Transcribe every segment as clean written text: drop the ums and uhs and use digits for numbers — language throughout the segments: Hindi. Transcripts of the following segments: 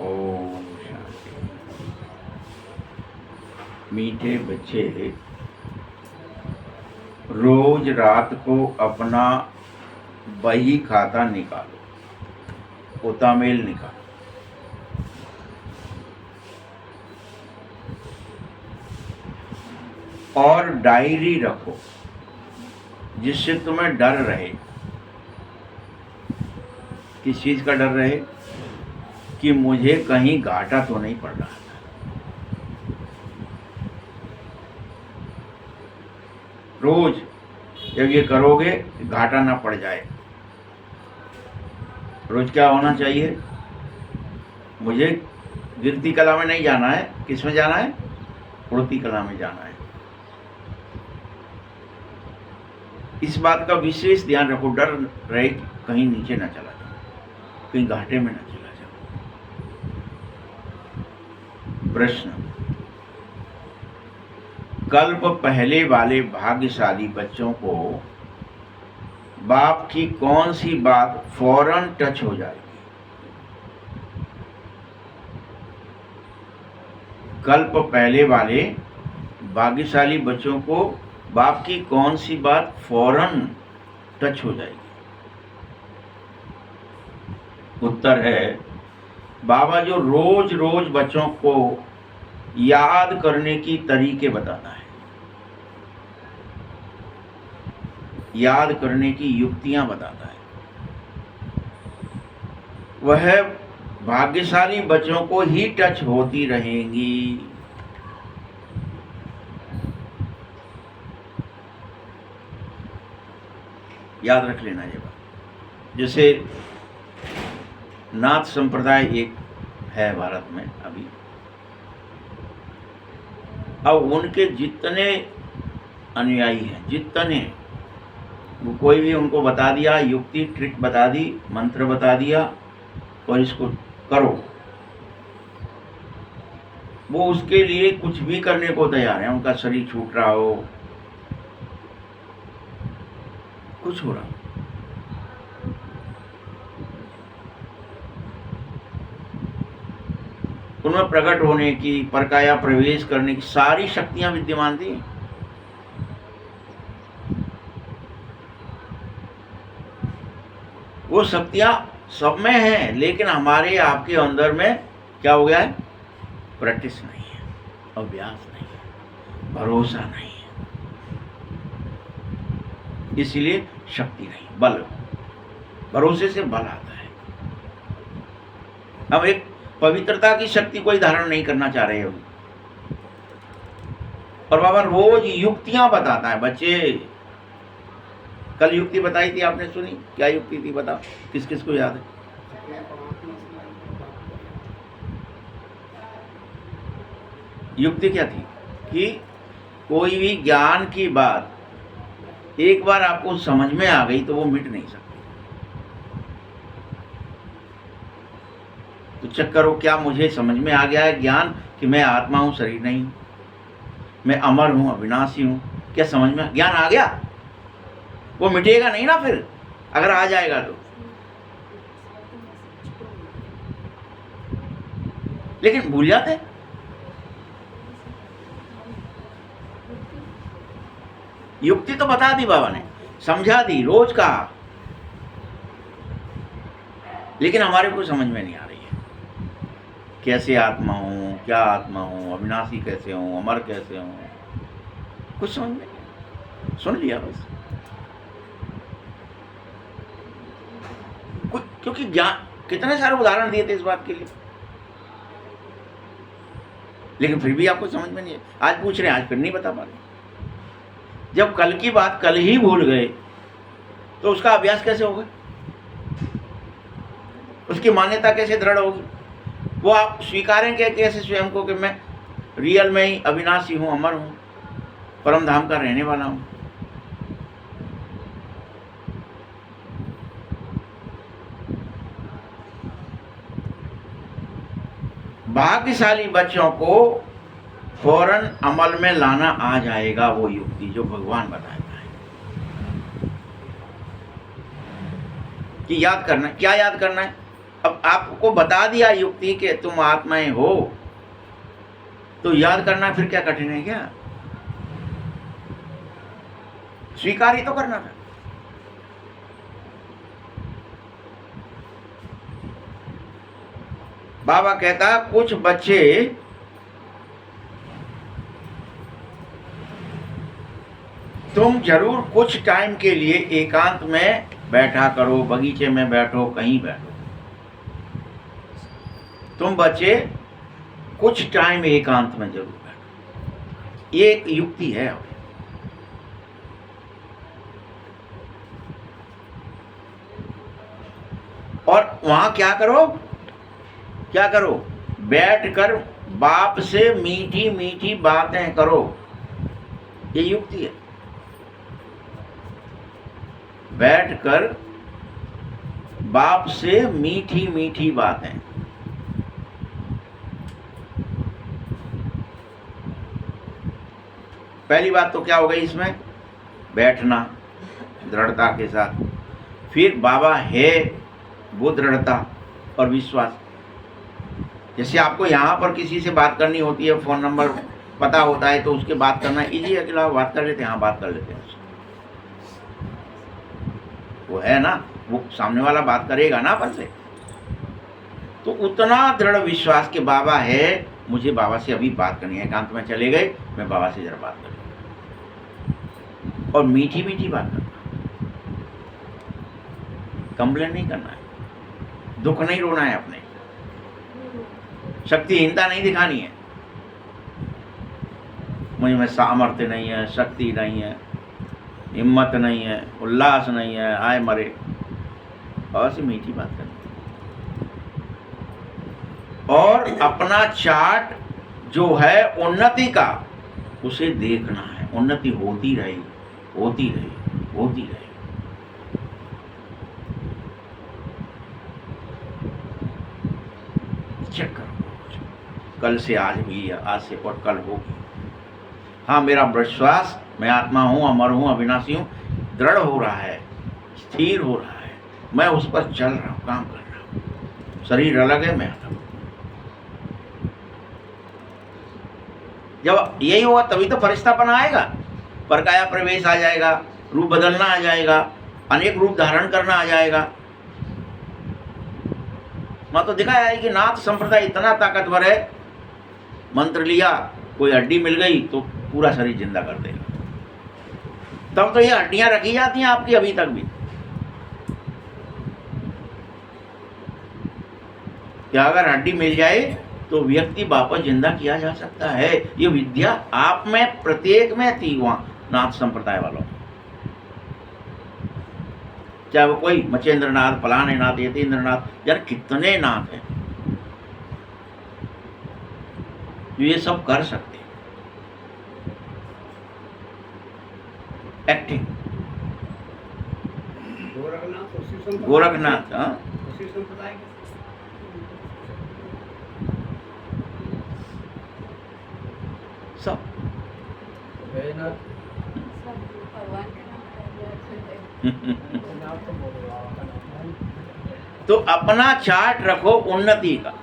ओम शांति। मीठे बच्चे, रोज रात को अपना बही खाता निकालो, पोतामेल निकालो और डायरी रखो जिससे तुम्हें डर रहे। किस चीज का डर रहे? कि मुझे कहीं घाटा तो नहीं पड़ रहा था। रोज जब ये करोगे घाटा ना पड़ जाए। रोज क्या होना चाहिए? मुझे गिरती कला में नहीं जाना है। किस में जाना है? उड़ती कला में जाना है। इस बात का विशेष ध्यान रखो, डर रहे कि कहीं नीचे ना चला जाओ, कहीं घाटे में ना चला जाओ। प्रश्न, कल्प पहले वाले भाग्यशाली बच्चों को बाप की कौन सी बात फौरन टच हो जाएगी? कल्प पहले वाले भाग्यशाली बच्चों को बाप की कौन सी बात फौरन टच हो जाएगी? उत्तर है, बाबा जो रोज रोज बच्चों को याद करने की तरीके बताता है, याद करने की युक्तियां बताता है, वह भाग्यशाली बच्चों को ही टच होती रहेंगी। याद रख लेना ये बात। जैसे नाथ संप्रदाय एक है भारत में अभी, अब उनके जितने अनुयायी हैं, जितने, वो कोई भी उनको बता दिया, युक्ति ट्रिक बता दी, मंत्र बता दिया और इसको करो, वो उसके लिए कुछ भी करने को तैयार है। उनका शरीर छूट रहा हो, कुछ हो रहा हो, उनमें प्रकट होने की, परकाया प्रवेश करने की सारी शक्तियां विद्यमान थी। वो शक्तियां सब में हैं, लेकिन हमारे आपके अंदर में क्या हो गया है? प्रैक्टिस नहीं है, अभ्यास नहीं है, भरोसा नहीं है, इसलिए शक्ति नहीं, बल। भरोसे से बल आता है। हम एक पवित्रता की शक्ति कोई धारण नहीं करना चाह रहे हो। और बाबा रोज युक्तियां बताता है। बच्चे, कल युक्ति बताई थी, आपने सुनी? क्या युक्ति थी बताओ, किस किस को याद है? युक्ति क्या थी? कि कोई भी ज्ञान की बात एक बार आपको समझ में आ गई तो वो मिट नहीं सकती। तो चेक करो, क्या मुझे समझ में आ गया है ज्ञान कि मैं आत्मा हूं, शरीर नहीं, मैं अमर हूं, अविनाशी हूं? क्या समझ में ज्ञान आ गया? वो मिटेगा नहीं ना फिर, अगर आ जाएगा तो। लेकिन भूल जाते। युक्ति तो बता दी बाबा ने, समझा दी, रोज कहा, लेकिन हमारे को समझ में नहीं आ रही है। कैसे आत्मा हूं, क्या आत्मा हूं, अविनाशी कैसे हूं, अमर कैसे हूं, कुछ समझ में नहीं। सुन लिया बस, क्योंकि ज्ञान, कितने सारे उदाहरण दिए थे इस बात के लिए, लेकिन फिर भी आपको समझ में नहीं है। आज पूछ रहे हैं, आज फिर नहीं बता पा रहे। जब कल की बात कल ही भूल गए तो उसका अभ्यास कैसे होगा? उसकी मान्यता कैसे दृढ़ होगी? वो आप स्वीकारेंगे कैसे स्वयं को कि मैं रियल में ही अविनाशी हूं, अमर हूं, परम धाम का रहने वाला हूं? भाग्यशाली बच्चों को फौरन अमल में लाना आ जाएगा वो युक्ति जो भगवान बताता है। कि याद करना, क्या याद करना है? अब आपको बता दिया युक्ति के तुम आत्माएं हो, तो याद करना फिर क्या कठिन है क्या? स्वीकार ही तो करना था। बाबा कहता कुछ बच्चे तुम जरूर कुछ टाइम के लिए एकांत में बैठा करो, बगीचे में बैठो, कहीं बैठो। तुम बच्चे कुछ टाइम एकांत में जरूर बैठो, ये एक युक्ति है। और वहां क्या करो, क्या करो? बैठकर बाप से मीठी मीठी बातें करो, ये युक्ति है। बैठकर बाप से मीठी मीठी बातें। पहली बात तो क्या हो गई इसमें? बैठना दृढ़ता के साथ। फिर बाबा है वो दृढ़ता और विश्वास। जैसे आपको यहाँ पर किसी से बात करनी होती है, फोन नंबर पता होता है तो उसके बात करना इजी है, अकेला बात कर लेते हैं, हाँ बात कर लेते हैं। वो है ना, वो सामने वाला बात करेगा ना अपन से, तो उतना दृढ़ विश्वास के बाबा है, मुझे बाबा से अभी बात करनी है। एकांत में चले गए, मैं बाबा से जरा बात करूँ और मीठी मीठी बात करना, कंप्लेन नहीं करना है, दुख नहीं रोना है, अपने शक्तिहीनता नहीं दिखानी है। मुझे में सामर्थ्य नहीं है, शक्ति नहीं है, हिम्मत नहीं है, उल्लास नहीं है, आए मरे, और से मीठी बात करनी। और अपना चार्ट जो है उन्नति का, उसे देखना है। उन्नति होती रहे, होती रहे, होती रहे। चेक करो, कल से आज भी, आज से और कल होगी। हाँ, मेरा विश्वास, मैं आत्मा हूँ, अमर हूँ, अविनाशी हूँ, दृढ़ हो रहा है, स्थिर हो रहा है। मैं उस पर चल रहा हूँ, काम कर रहा हूँ। शरीर अलग है, मैं अलग हूँ। जब यही होगा तभी तो फरिश्तापन आएगा, परकाया प्रवेश आ जाएगा, रूप बदलना आ जाएगा, अनेक रूप धारण करना आ जाएगा। मैं तो दिखाया है कि नाथ संप्रदाय इतना ताकतवर है, मंत्र लिया, कोई हड्डी मिल गई तो पूरा शरीर जिंदा कर देगा। तब तो ये हड्डियां रखी जाती हैं आपकी अभी तक भी, क्या अगर हड्डी मिल जाए तो व्यक्ति वापस जिंदा किया जा सकता है। ये विद्या आप में, प्रत्येक में थी वहां नाथ संप्रदाय वालों, चाहे वो कोई मचेंद्र नाथ, फलाने नाथ, यतीन्द्र नाथ, यार कितने नाथ हैं जो ये सब कर सकते हैं। एक्टिंग गोरखनाथ, हाँ, सब तो अपना चार्ट रखो उन्नति का।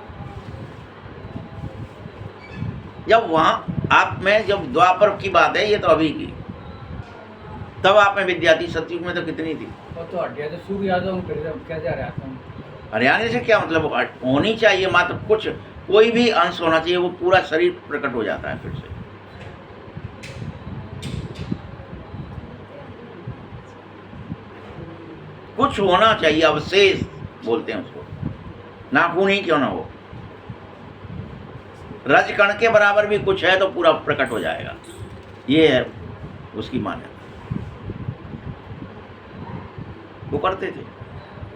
जब वहां आप में, जब द्वापर की बात है, ये तो अभी की, तब आप में विद्या थी, सतयुग में तो कितनी थी। हरियाणा से क्या मतलब, होनी चाहिए मात्र कुछ, कोई भी अंश होना चाहिए, वो पूरा शरीर प्रकट हो जाता है फिर से। कुछ होना चाहिए, अवशेष बोलते हैं उसको, नाखून ही क्यों ना हो, रजकण के बराबर भी कुछ है तो पूरा प्रकट हो जाएगा। ये है उसकी मान्यता, वो करते थे।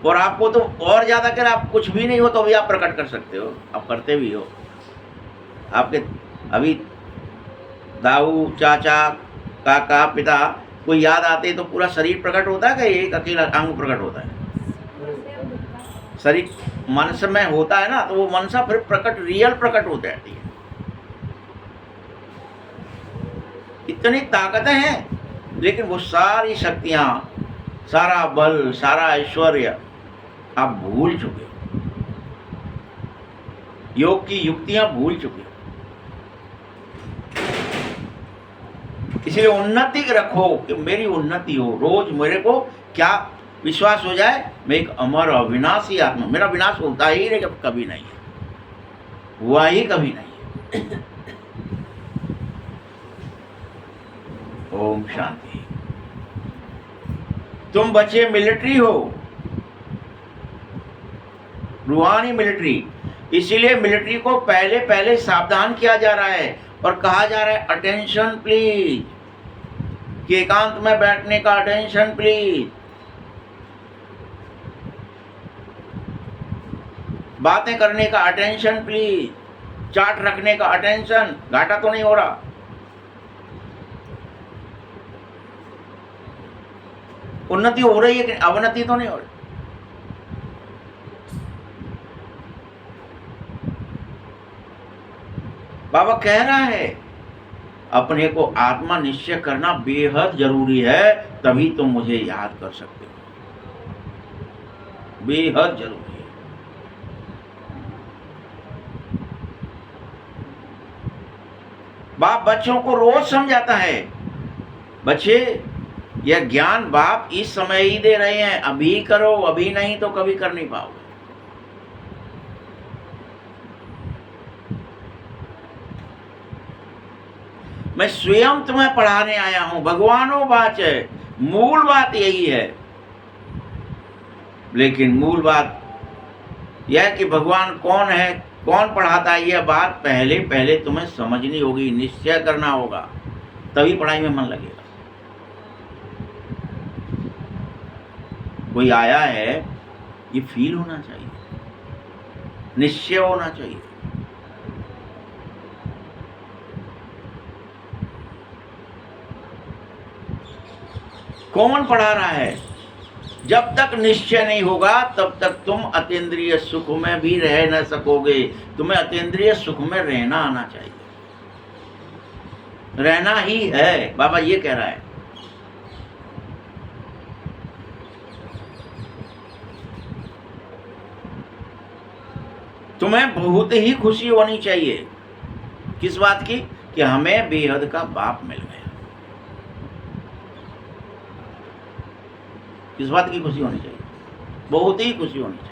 और आपको तो और ज्यादा कर, आप कुछ भी नहीं हो तो भी आप प्रकट कर सकते हो, आप करते भी हो। आपके अभी दाऊ, चाचा, काका, पिता कोई याद आते तो पूरा शरीर प्रकट होता है, कि एक अकेला अंग प्रकट होता है? शरीर मनस में होता है ना, तो वो मनसा फिर प्रकट, रियल प्रकट हो जाती है। इतनी ताकतें हैं, लेकिन वो सारी शक्तियां, सारा बल, सारा ऐश्वर्य आप भूल चुके हो। योग की युक्तियां भूल चुके हो। इसलिए उन्नति रखो कि मेरी उन्नति हो, रोज मेरे को क्या विश्वास हो जाए, मैं एक अमर अविनाशी आत्मा, मेरा विनाश होता ही नहीं, कभी नहीं है, हुआ ही कभी नहीं है। ओम शांति। तुम बच्चे मिलिट्री हो, रूहानी मिलिट्री, इसीलिए मिलिट्री को पहले पहले सावधान किया जा रहा है और कहा जा रहा है अटेंशन प्लीज, कि एकांत में बैठने का अटेंशन प्लीज, बातें करने का अटेंशन प्लीज, चार्ट रखने का अटेंशन। घाटा तो नहीं हो रहा, उन्नति हो रही है कि अवनति तो नहीं हो रही। बाबा कह रहा है अपने को आत्मा निश्चय करना बेहद जरूरी है, तभी तुम मुझे याद कर सकते हो, बेहद जरूरी है। बाप बच्चों को रोज समझाता है, बच्चे यह ज्ञान बाप इस समय ही दे रहे हैं, अभी करो, अभी नहीं तो कभी कर नहीं पाओगे। मैं स्वयं तुम्हें पढ़ाने आया हूं, भगवानो बात है, मूल बात यही है। लेकिन मूल बात यह कि भगवान कौन है, कौन पढ़ाता है, यह बात पहले पहले तुम्हें समझनी होगी, निश्चय करना होगा, तभी पढ़ाई में मन लगेगा। कोई आया है, ये फील होना चाहिए, निश्चय होना चाहिए। कौन पढ़ा रहा है? जब तक निश्चय नहीं होगा तब तक तुम अतीन्द्रिय सुख में भी रह न सकोगे। तुम्हें अतीन्द्रिय सुख में रहना आना चाहिए, रहना ही है, बाबा ये कह रहा है। तुम्हें बहुत ही खुशी होनी चाहिए, किस बात की? कि हमें बेहद का बाप मिल गया। किस बात की खुशी होनी चाहिए? बहुत ही खुशी होनी चाहिए।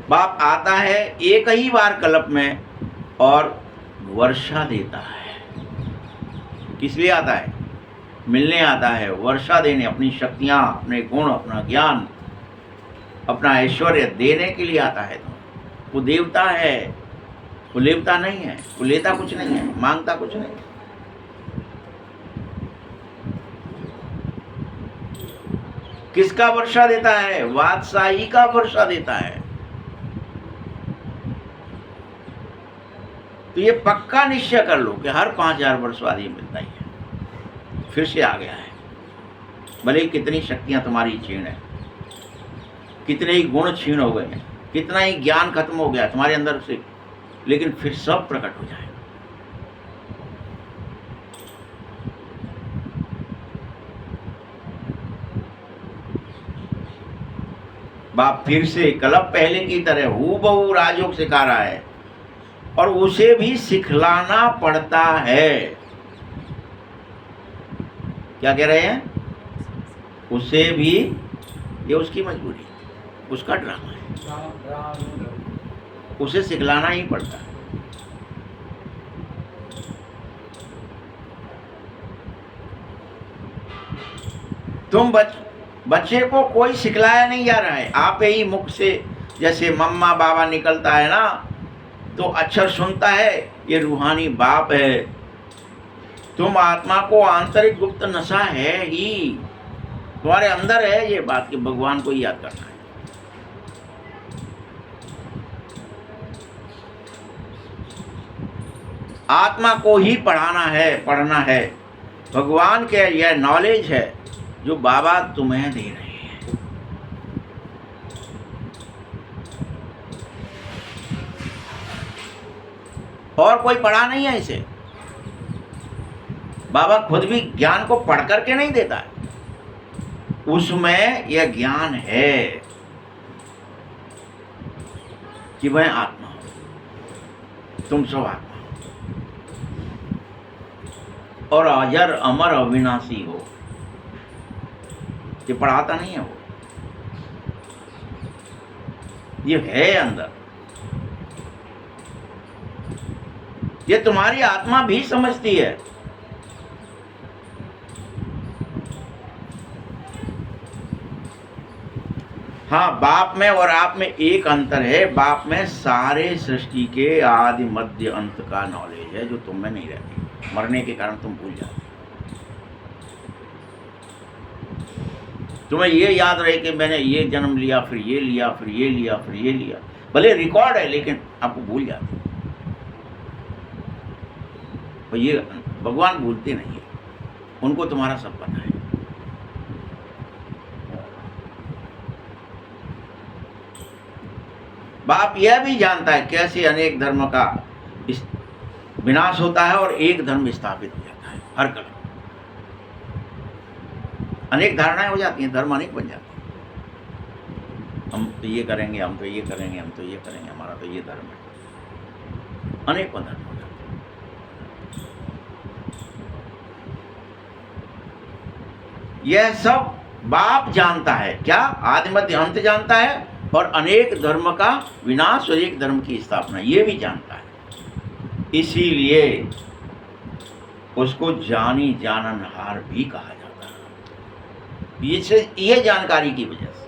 बाप आता है एक ही बार कल्प में और वर्षा देता है। किस लिए आता है? मिलने आता है, वर्षा देने, अपनी शक्तियां, अपने गुण, अपना ज्ञान, अपना ऐश्वर्य देने के लिए आता है। वो देवता है, वो लेवता नहीं है, वो लेता कुछ नहीं है, मांगता कुछ नहीं है। किसका वर्षा देता है? वात्साही का वर्षा देता है। तो ये पक्का निश्चय कर लो कि हर 5000 वर्ष बाद ये मिलता ही है, फिर से आ गया है। भले ही कितनी शक्तियां तुम्हारी छीण है, कितने ही गुण छीण हो गए हैं, कितना ही ज्ञान खत्म हो गया तुम्हारे अंदर से, लेकिन फिर सब प्रकट हो जाए। बाप फिर से कल्प पहले की तरह हूबहू राजयोग सिखा रहा है, और उसे भी सिखलाना पड़ता है। क्या कह रहे हैं? उसे भी, ये उसकी मजबूरी, उसका ड्रामा है, उसे सिखलाना ही पड़ता है। तुम बच्चे को कोई सिखलाया नहीं जा रहा है, आप ही मुख से जैसे मम्मा बाबा निकलता है ना, तो अक्षर सुनता है, ये रूहानी बाप है। तुम आत्मा को आंतरिक गुप्त नशा है ही, तुम्हारे अंदर है ये बात कि भगवान को याद करना है। आत्मा को ही पढ़ाना है, पढ़ना है। भगवान के यह नॉलेज है जो बाबा तुम्हें दे रहे हैं। और कोई पढ़ा नहीं है इसे। बाबा खुद भी ज्ञान को पढ़ करके नहीं देता है, उसमें यह ज्ञान है कि मैं आत्मा हूं, तुम सब आत्मा हो और अजर अमर अविनाशी हो। ये पढ़ाता नहीं है वो, ये है अंदर। ये तुम्हारी आत्मा भी समझती है। हाँ, बाप में और आप में एक अंतर है। बाप में सारे सृष्टि के आदि मध्य अंत का नॉलेज है जो तुम में नहीं रहती। मरने के कारण तुम भूल जाते। तुम्हें ये याद रहे कि मैंने ये जन्म लिया, फिर ये लिया, फिर ये लिया, फिर ये लिया। भले रिकॉर्ड है लेकिन आपको भूल जाते। और ये भगवान भूलते नहीं है, उनको तुम्हारा सब पता है। बाप यह भी जानता है कैसे अनेक धर्म का विनाश होता है और एक धर्म स्थापित हो जाता है। हर कल अनेक धारणाएं हो जाती हैं, धर्म अनेक बन जाते हैं। हम तो ये करेंगे, हम तो ये करेंगे, हम तो ये करेंगे, हमारा तो ये धर्म है। अनेकों धर्म हो जाते हैं। यह सब बाप जानता है। क्या? आदि मध्य अंत जानता है और अनेक धर्म का विनाश और एक धर्म की स्थापना ये भी जानता है। इसीलिए उसको जानी जाननहार भी कहा जाता है, ये जानकारी की वजह से।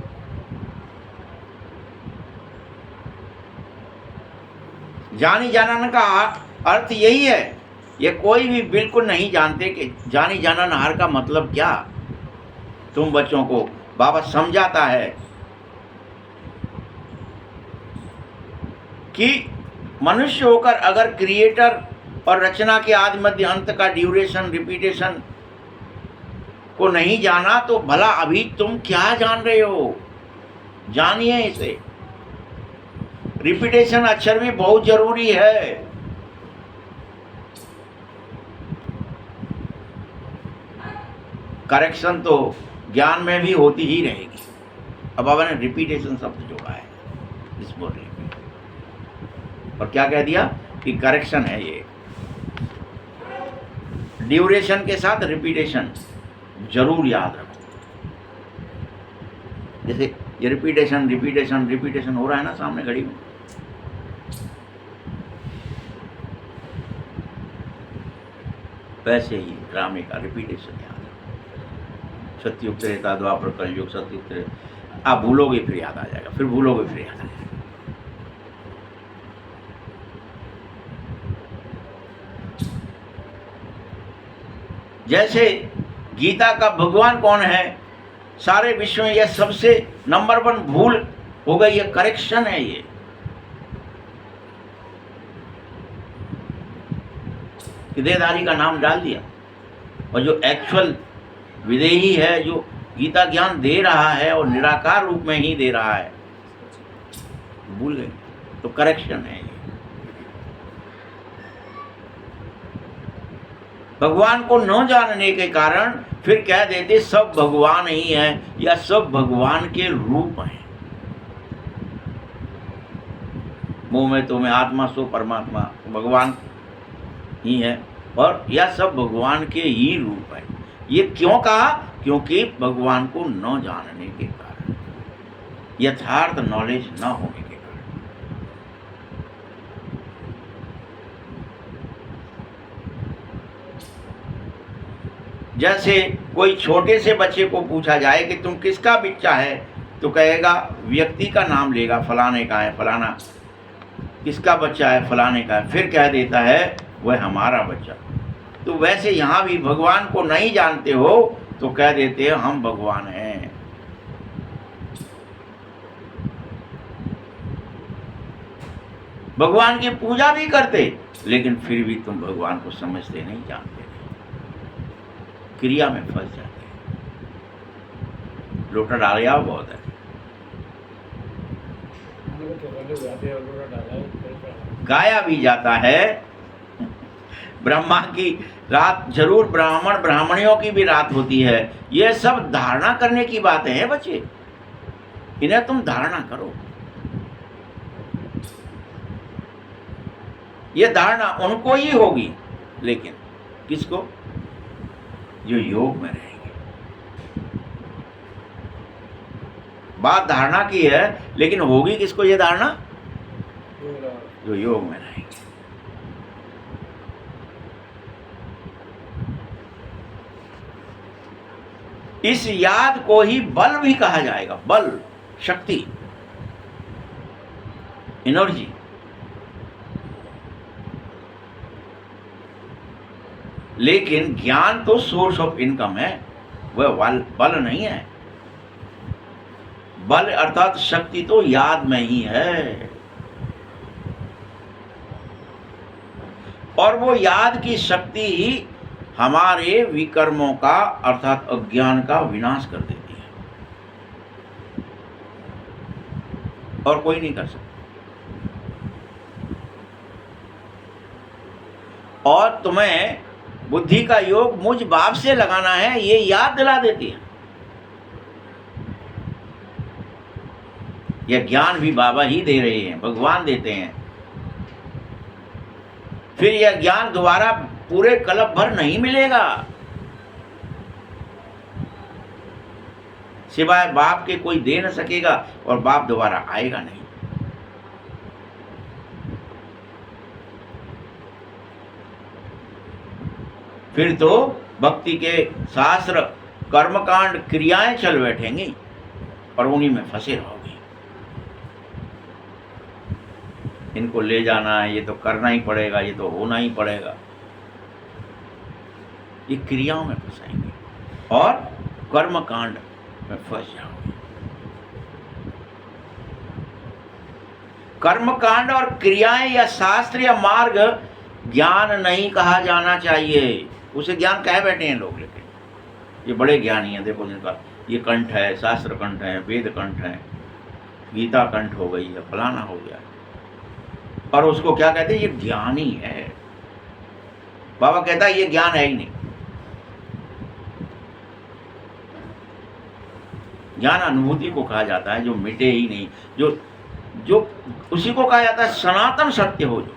जानी जानन का अर्थ यही है। ये कोई भी बिल्कुल नहीं जानते कि जानी जाननहार का मतलब क्या। तुम बच्चों को बाबा समझाता है कि मनुष्य होकर अगर क्रिएटर और रचना के आदि मध्य अंत का ड्यूरेशन रिपीटेशन को नहीं जाना तो भला अभी तुम क्या जान रहे हो। जानिए इसे। रिपीटेशन अक्षर भी बहुत जरूरी है। करेक्शन तो ज्ञान में भी होती ही रहेगी। अब बाबा ने रिपीटेशन शब्द जोड़ा है इस बोलने में, और क्या कह दिया कि करेक्शन है ये। ड्यूरेशन के साथ रिपीटेशन जरूर याद रखो। जैसे ये रिपीटेशन रिपीटेशन रिपीटेशन हो रहा है ना सामने घड़ी में, वैसे ही ड्रामे का रिपीटेशन याद रखो। सतयुग त्रेता द्वापर कलयुग, सतयुग त्रेता। आप भूलोगे फिर याद आ जाएगा, फिर भूलोगे फिर याद आ जाएगा। जैसे गीता का भगवान कौन है, सारे विश्व में यह सबसे नंबर 1 भूल हो गई, ये करेक्शन है। ये देहधारी का नाम डाल दिया, और जो एक्चुअल विदेही है, जो गीता ज्ञान दे रहा है और निराकार रूप में ही दे रहा है, भूल गए। तो करेक्शन है ये। भगवान को न जानने के कारण फिर कह देते सब भगवान ही है या सब भगवान के रूप हैं। मुंह में तो मैं आत्मा सो परमात्मा, भगवान ही है, और यह सब भगवान के ही रूप है। ये क्यों कहा? क्योंकि भगवान को न जानने के कारण, यथार्थ नॉलेज न होने के कारण। जैसे कोई छोटे से बच्चे को पूछा जाए कि तुम किसका बच्चा है, तो कहेगा, व्यक्ति का नाम लेगा, फलाने का है, फलाना किसका बच्चा है, फलाने का है, फिर कह देता है वह हमारा बच्चा। तो वैसे यहाँ भी भगवान को नहीं जानते हो तो कह देते हैं हम भगवान हैं। भगवान की पूजा भी करते, लेकिन फिर भी तुम भगवान को समझते नहीं, जानते नहीं, क्रिया में फंस जाते। लोटा डालिया बहुत है, गाया भी जाता है, ब्रह्मा की रात जरूर, ब्राह्मण ब्राह्मणियों की भी रात होती है। ये सब धारणा करने की बातें हैं बच्चे, इन्हें तुम धारणा करो। ये धारणा उनको ही होगी, लेकिन किसको? जो योग में रहेंगे। बात धारणा की है, लेकिन होगी किसको ये धारणा? जो योग में रहेंगे। इस याद को ही बल भी कहा जाएगा। बल, शक्ति, एनर्जी। लेकिन ज्ञान तो सोर्स ऑफ इनकम है, वह बल नहीं है। बल अर्थात शक्ति तो याद में ही है, और वो याद की शक्ति ही हमारे विकर्मों का अर्थात अज्ञान का विनाश कर देती है, और कोई नहीं कर सकता। और तुम्हें बुद्धि का योग मुझ बाप से लगाना है, ये याद दिला देती है। यह ज्ञान भी बाबा ही दे रहे हैं, भगवान देते हैं। फिर यह ज्ञान दोबारा पूरे कल्प भर नहीं मिलेगा, सिवाय बाप के कोई दे न सकेगा, और बाप दोबारा आएगा नहीं। फिर तो भक्ति के शास्त्र, कर्मकांड, क्रियाएं चल बैठेंगी और उन्हीं में फंसे रहोगे। इनको ले जाना है, ये तो करना ही पड़ेगा, ये तो होना ही पड़ेगा, ये क्रियाओं में फंसाएंगे और कर्मकांड में फंस जाओगे। कर्मकांड और क्रियाएं या शास्त्र या मार्ग ज्ञान नहीं कहा जाना चाहिए। उसे ज्ञान कह बैठे हैं लोग, लेकिन ये बड़े ज्ञानी हैं। देखो जिनका ये कंठ है, शास्त्र कंठ है, वेद कंठ है, गीता कंठ हो गई है, फलाना हो गया, और उसको क्या कहते हैं? ये ज्ञानी है। बाबा कहता है ये ज्ञान है ही नहीं। ज्ञान अनुभूति को कहा जाता है, जो मिटे ही नहीं, जो उसी को कहा जाता है सनातन सत्य हो। जो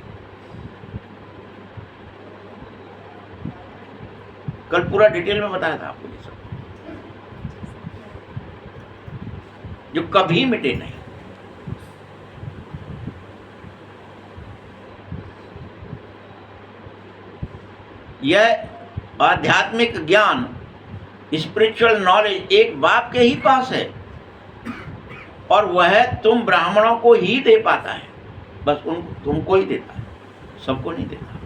कल पूरा डिटेल में बताया था आपको, ये सब जो कभी मिटे नहीं। यह आध्यात्मिक ज्ञान, स्पिरिचुअल नॉलेज एक बाप के ही पास है, और वह तुम ब्राह्मणों को ही दे पाता है। बस तुमको ही देता है, सबको नहीं देता,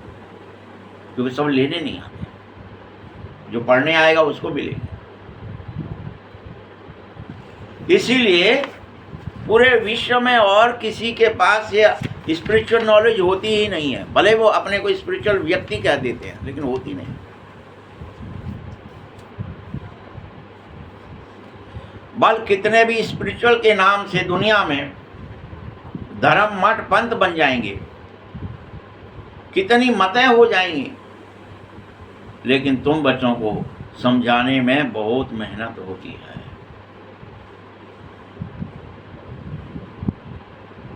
क्योंकि सब लेने नहीं आते। जो पढ़ने आएगा उसको भी लेंगे। इसीलिए पूरे विश्व में और किसी के पास ये स्पिरिचुअल नॉलेज होती ही नहीं है। भले वो अपने को स्पिरिचुअल व्यक्ति कह देते हैं, लेकिन होती नहीं। बल कितने भी स्पिरिचुअल के नाम से दुनिया में धर्म, मठ, पंथ बन जाएंगे, कितनी मतें हो जाएंगी, लेकिन तुम बच्चों को समझाने में बहुत मेहनत होती है।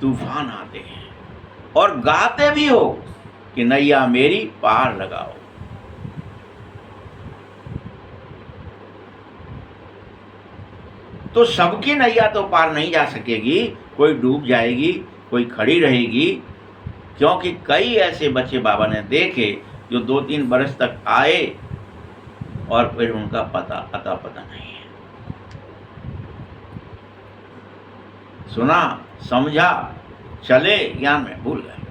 तूफान आते हैं और गाते भी हो कि नैया मेरी पार लगाओ। तो सबकी नैया तो पार नहीं जा सकेगी, कोई डूब जाएगी, कोई खड़ी रहेगी, क्योंकि कई ऐसे बच्चे बाबा ने देखे जो 2-3 बरस तक आए और फिर उनका अता पता नहीं है। सुना, समझा, चले, ज्ञान में भूल गए।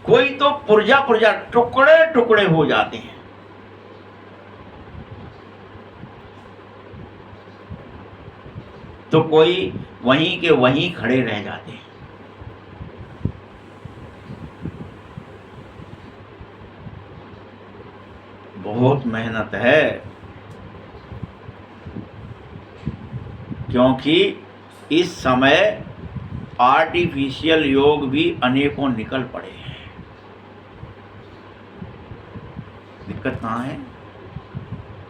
कोई तो पुर्जा पुर्जा टुकड़े टुकड़े हो जाते हैं। तो कोई वहीं के वहीं खड़े रह जाते हैं। बहुत मेहनत है, क्योंकि इस समय आर्टिफिशियल योग भी अनेकों निकल पड़े हैं। दिक्कत कहाँ है?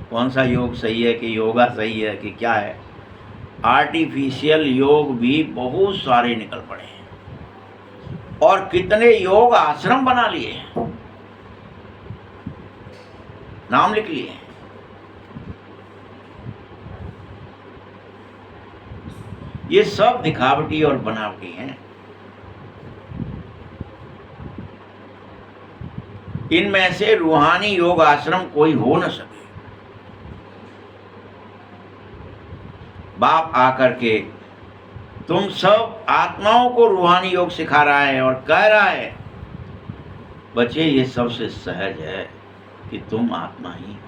कौन सा योग सही है कि योगा सही है कि क्या है? आर्टिफिशियल योग भी बहुत सारे निकल पड़े हैं और कितने योग आश्रम बना लिए हैं, नाम लिख लिए हैं। ये सब दिखावटी और बनावटी हैं। इनमें से रूहानी योग आश्रम कोई हो न सके। बाप आकर के तुम सब आत्माओं को रूहानी योग सिखा रहा है और कह रहा है, बच्चे ये सबसे सहज है कि तुम आत्मा ही हो।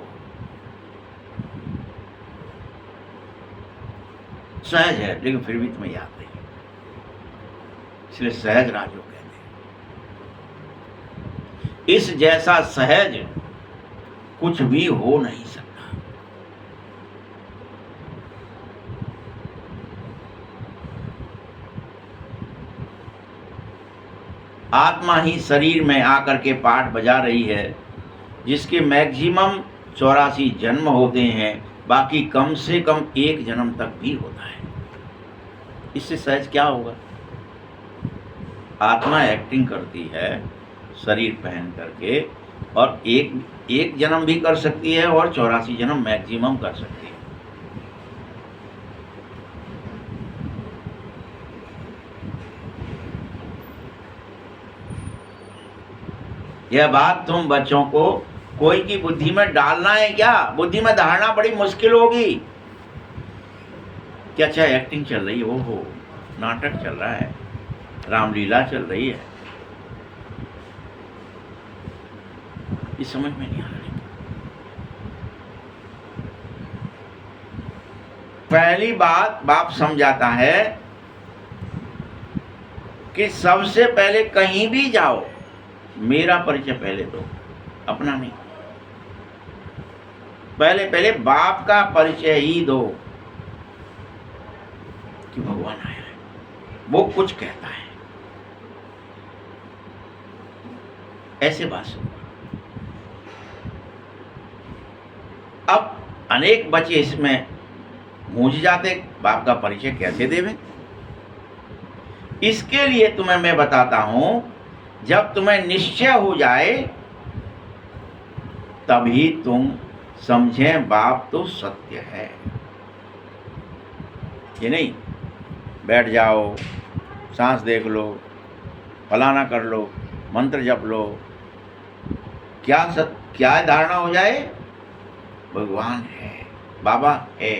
सहज है, लेकिन फिर भी तुम्हें याद नहीं, इसलिए सहज राजयोग कहते हैं। इस जैसा सहज कुछ भी हो नहीं सकता। आत्मा ही शरीर में आकर के पाठ बजा रही है, जिसके मैक्सिमम 84 जन्म होते हैं, बाकी कम से कम 1 जन्म तक भी होता है। इससे सहज क्या होगा? आत्मा एक्टिंग करती है शरीर पहन करके, और एक जन्म भी कर सकती है और 84 जन्म मैक्सिमम कर सकती है। यह बात तुम बच्चों को कोई की बुद्धि में डालना है क्या? बुद्धि में धारणा बड़ी मुश्किल होगी कि अच्छा एक्टिंग चल रही है, ओहो नाटक चल रहा है, रामलीला चल रही है। ये समझ में नहीं आ रही। पहली बात बाप समझाता है कि सबसे पहले कहीं भी जाओ, मेरा परिचय पहले दो, अपना नहीं। पहले बाप का परिचय ही दो कि भगवान आया है, वो कुछ कहता है, ऐसे बात सुनो। अब अनेक बच्चे इसमें मूझ जाते, बाप का परिचय कैसे देवें? इसके लिए तुम्हें मैं बताता हूं, जब तुम्हें निश्चय हो जाए तभी तुम समझें बाप तो सत्य है। ये नहीं बैठ जाओ, सांस देख लो, फलाना कर लो, मंत्र जप लो, क्या धारणा हो जाए? भगवान है, बाबा है,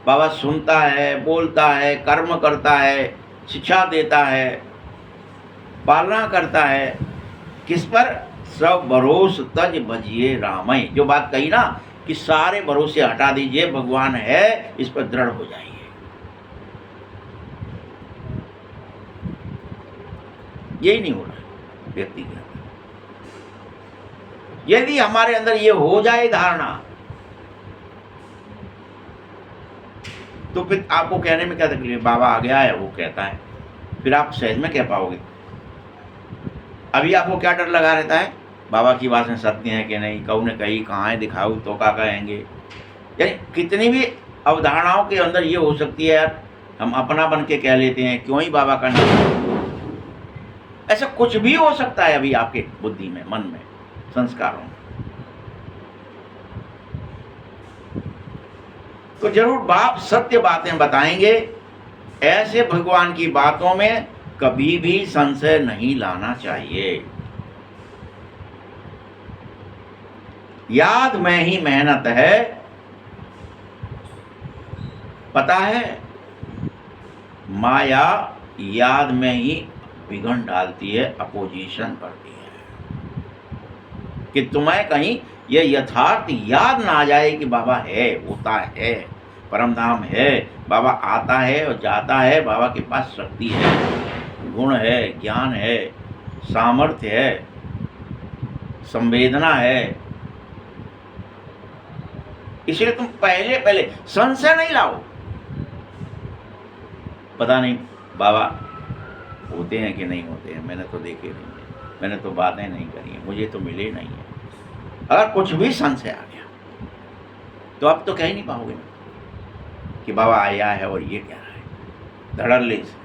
बाबा सुनता है, बोलता है, कर्म करता है, शिक्षा देता है, पालना करता है। किस पर? सब भरोस तज भजिए रामय। जो बात कही ना कि सारे भरोसे हटा दीजिए, भगवान है, इस पर दृढ़ हो जाइए। यही नहीं हो रहा व्यक्ति के अंदर। यदि हमारे अंदर ये हो जाए धारणा, तो फिर आपको कहने में क्या तकलीफ? बाबा आ गया है, वो कहता है, फिर आप सहज में कह पाओगे? अभी आपको क्या डर लगा रहता है? बाबा की बातें सत्य है कि नहीं, कहूँ ने कही, कहाँ है, दिखाऊँ तो क्या कहेंगे। यानी कितनी भी अवधारणाओं के अंदर ये हो सकती है, यार हम अपना बन के कह लेते हैं, क्यों ही बाबा का नाम। ऐसा कुछ भी हो सकता है अभी आपके बुद्धि में, मन में, संस्कारों में। तो जरूर बाप सत्य बातें बताएंगे। ऐसे भगवान की बातों में कभी भी संशय नहीं लाना चाहिए। याद में ही मेहनत है, पता है? माया याद में ही विघन डालती है, अपोजिशन करती है कि तुम्हें कहीं ये यथार्थ याद ना आ जाए कि बाबा है, होता है, परम धाम है, बाबा आता है और जाता है, बाबा के पास शक्ति है, गुण है, ज्ञान है, सामर्थ्य है, संवेदना है। इसलिए तुम पहले संशय नहीं लाओ। पता नहीं बाबा होते हैं कि नहीं होते हैं मैंने तो देखे नहीं है, मैंने तो बातें नहीं करी हैं, मुझे तो मिले नहीं है। अगर कुछ भी संशय आ गया तो आप तो कह ही नहीं पाओगे ना कि बाबा आया है और ये कह रहा है। धड़ल्ले से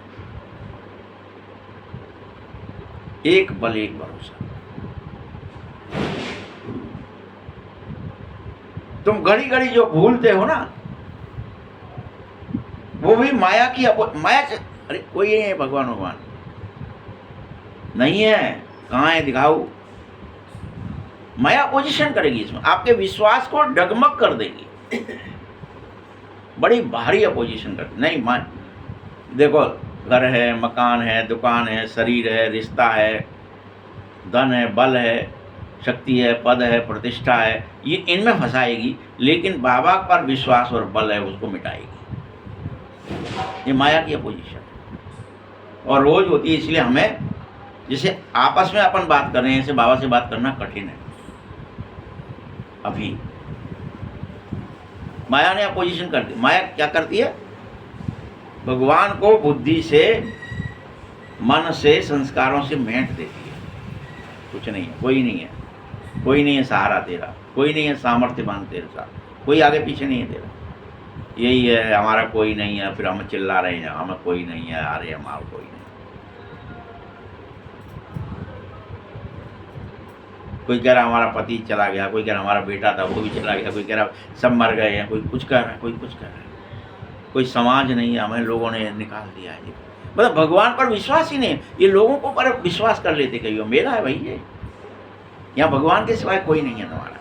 एक बल एक भरोसा। तुम घड़ी घड़ी जो भूलते हो ना, वो भी माया की माया से। अरे कोई नहीं है भगवान नहीं है, कहाँ है दिखाओ। माया अपोजिशन करेगी इसमें, आपके विश्वास को डगमग कर देगी, बड़ी भारी अपोजिशन कर। नहीं मान, देखो घर है, मकान है, दुकान है, शरीर है, रिश्ता है, धन है, बल है, शक्ति है, पद है, प्रतिष्ठा है, ये इनमें फंसाएगी, लेकिन बाबा पर विश्वास और बल है उसको मिटाएगी। ये माया की अपोजिशन और रोज होती है। इसलिए हमें जैसे आपस में अपन बात कर रहे हैं, ऐसे बाबा से बात करना कठिन है। अभी माया ने अपोजिशन कर दी। माया क्या करती है? भगवान को बुद्धि से, मन से, संस्कारों से मेंट देती है। कुछ नहीं है, कोई नहीं है, कोई नहीं है सहारा तेरा, कोई नहीं है सामर्थ्यवान तेरे साथ, कोई आगे पीछे नहीं है तेरा। यही है हमारा कोई नहीं है, फिर हम चिल्ला रहे हैं हमें कोई नहीं है, अरे हमारा कोई नहीं। कोई कह रहा हमारा पति चला गया, कोई कह रहा हमारा बेटा था वो भी चला गया, कोई कह रहा सब मर गए हैं, कोई कुछ कह रहा है, कोई कुछ कह रहा है। कोई समाज नहीं है, हमें लोगों ने निकाल दिया है। मतलब भगवान पर विश्वास ही नहीं है। ये लोगों को पर विश्वास कर लेते, कहीं मेरा है भाई ये, यहाँ भगवान के सिवाय कोई नहीं है तुम्हारा,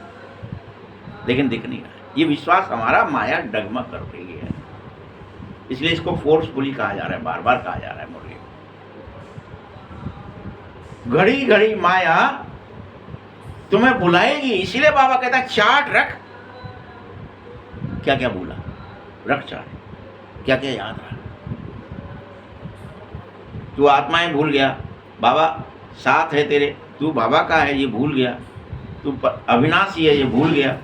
लेकिन दिख नहीं रहा है। ये विश्वास हमारा माया डगमग कर रही है, इसलिए इसको फोर्सफुली कहा जा रहा है, बार बार कहा जा रहा है। मुरली घड़ी घड़ी माया तुम्हें बुलाएगी, इसीलिए बाबा कहता है चार्ट रख। क्या क्या भूला, रख चार्ट, क्या क्या याद रहा। तू आत्माएं भूल गया, बाबा साथ है तेरे, तू बाबा का है ये भूल गया, तू अविनाशी है ये भूल गया।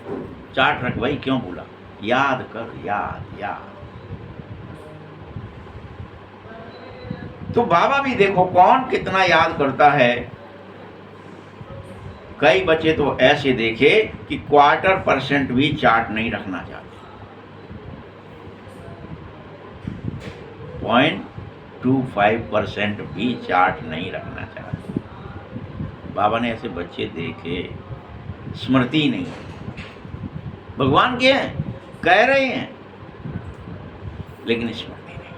चार्ट रख भाई, क्यों भूला, याद कर, याद याद। तो बाबा भी देखो कौन कितना याद करता है। कई बच्चे तो ऐसे देखे कि 0.25% भी चार्ट नहीं रखना चाहते, 0.25% भी चार्ट नहीं रखना चाहते। बाबा ने ऐसे बच्चे देखे, स्मृति नहीं, भगवान के हैं, कह रहे हैं, लेकिन स्मृति नहीं।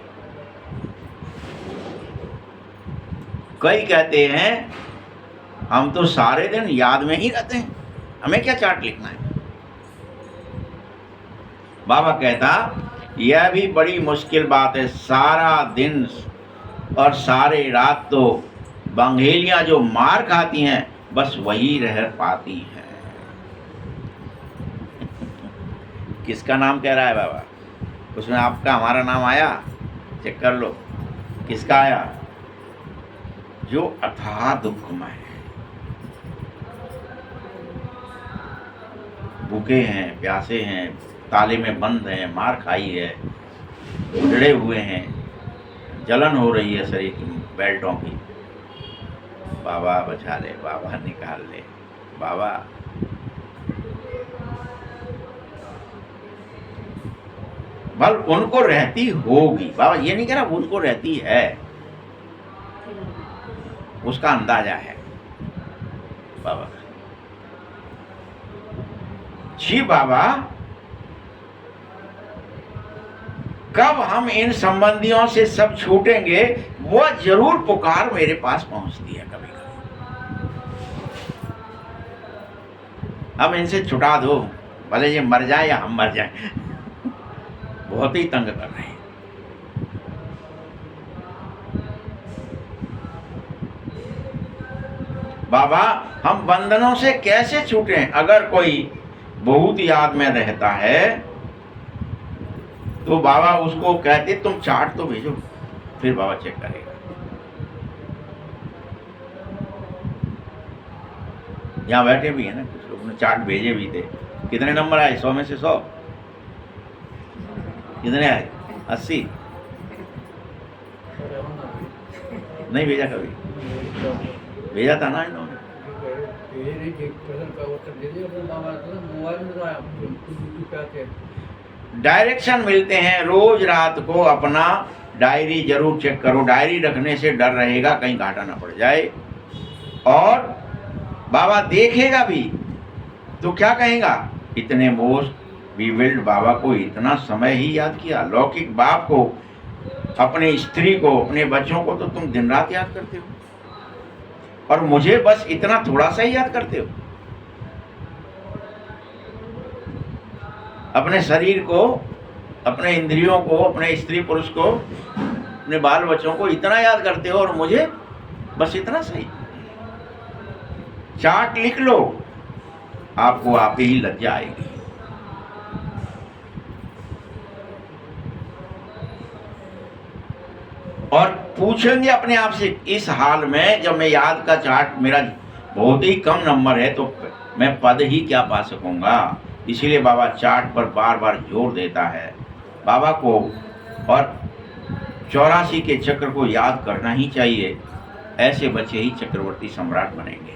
कई कहते हैं हम तो सारे दिन याद में ही रहते हैं, हमें क्या चार्ट लिखना है। बाबा कहता यह भी बड़ी मुश्किल बात है, सारा दिन और सारे रात तो बंगेलियां जो मार खाती हैं बस वही रह पाती हैं। किसका नाम कह रहा है बाबा? उसमें आपका हमारा नाम आया? चेक कर लो किसका आया। जो अथाह दुखमय है, भूखे हैं, प्यासे हैं, ताले में बंद हैं, मार खाई है, उजड़े हुए हैं, जलन हो रही है शरीर की बेल्टों की। बाबा बचा ले, बाबा निकाल ले, बाबा। बल उनको रहती होगी, बाबा ये नहीं कह रहा उनको रहती है, उसका अंदाजा है बाबा। जी बाबा, कब हम इन संबंधियों से सब छूटेंगे, वो जरूर पुकार मेरे पास पहुंचती है कभी कभी। हम इनसे छुटा दो, भले ये मर जाए या हम मर जाए। बहुत ही तंग कर रहे हैं। बाबा हम बंधनों से कैसे छूटें? अगर कोई बहुत याद में रहता है तो बाबा उसको कहते तुम चार्ट तो भेजो, फिर बाबा चेक करेगा। यहाँ बैठे भी है ना कुछ लोग ने चार्ट भेजे भी थे। कितने नंबर आए? 100 में से 100 कितने आए? 80। नहीं भेजा कभी? भेजा था ना इन्होंने। डायरेक्शन मिलते हैं रोज रात को। अपना डायरी जरूर चेक करो। डायरी रखने से डर रहेगा कहीं घाटा ना पड़ जाए। और बाबा देखेगा भी तो क्या कहेगा, इतने मोस्ट विविल्ड बाबा को इतना समय ही याद किया। लौकिक बाप को, अपने स्त्री को, अपने बच्चों को तो तुम दिन रात याद करते हो, और मुझे बस इतना थोड़ा सा ही याद करते हो। अपने शरीर को, अपने इंद्रियों को, अपने स्त्री पुरुष को, अपने बाल बच्चों को इतना याद करते हो, और मुझे बस इतना सही। चार्ट लिख लो, आपको आप ही लज्जा आएगी। और पूछेंगे अपने आप से, इस हाल में जब मैं याद का चार्ट, मेरा बहुत ही कम नंबर है, तो मैं पद ही क्या पा सकूंगा। इसीलिए बाबा चार्ट पर बार बार जोर देता है। बाबा को और 84 के चक्र को याद करना ही चाहिए। ऐसे बच्चे ही चक्रवर्ती सम्राट बनेंगे।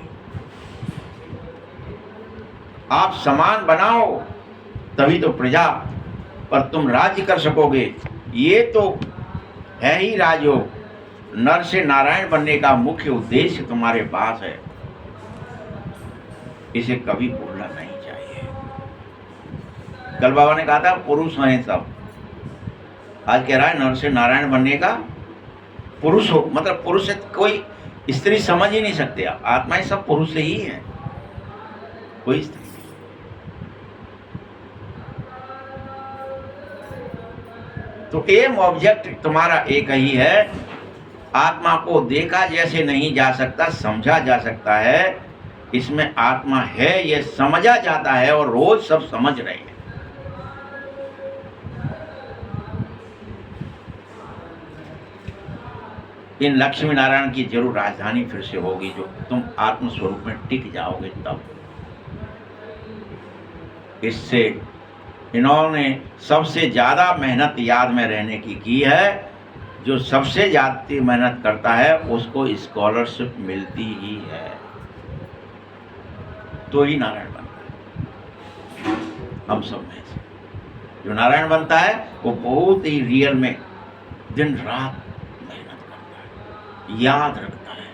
आप समान बनाओ, तभी तो प्रजा पर तुम राज्य कर सकोगे। ये तो है ही राजयोग। नर से नारायण बनने का मुख्य उद्देश्य तुम्हारे पास है, इसे कभी भूलना नहीं चाहिए। कल बाबा ने कहा था पुरुष हैं सब, आज कह रहा है नर से नारायण बनने का पुरुष हो। मतलब पुरुष से कोई स्त्री समझ ही नहीं सकते। आत्माएं सब पुरुष से ही हैं, कोई स्त्री। तो एम ऑब्जेक्ट तुम्हारा एक ही है। आत्मा को देखा जैसे नहीं जा सकता, समझा जा सकता है। इसमें आत्मा है ये समझा जाता है, और रोज सब समझ रहे हैं। इन लक्ष्मी नारायण की जरूर राजधानी फिर से होगी, जो तुम आत्म स्वरूप में टिक जाओगे तब। इससे इन्होंने सबसे ज्यादा मेहनत याद में रहने की है। जो सबसे ज्यादा मेहनत करता है उसको स्कॉलरशिप मिलती ही है, तो ही नारायण बनता है। हम सब में से जो नारायण बनता है वो बहुत ही रियल में दिन रात मेहनत करता है, याद रखता है।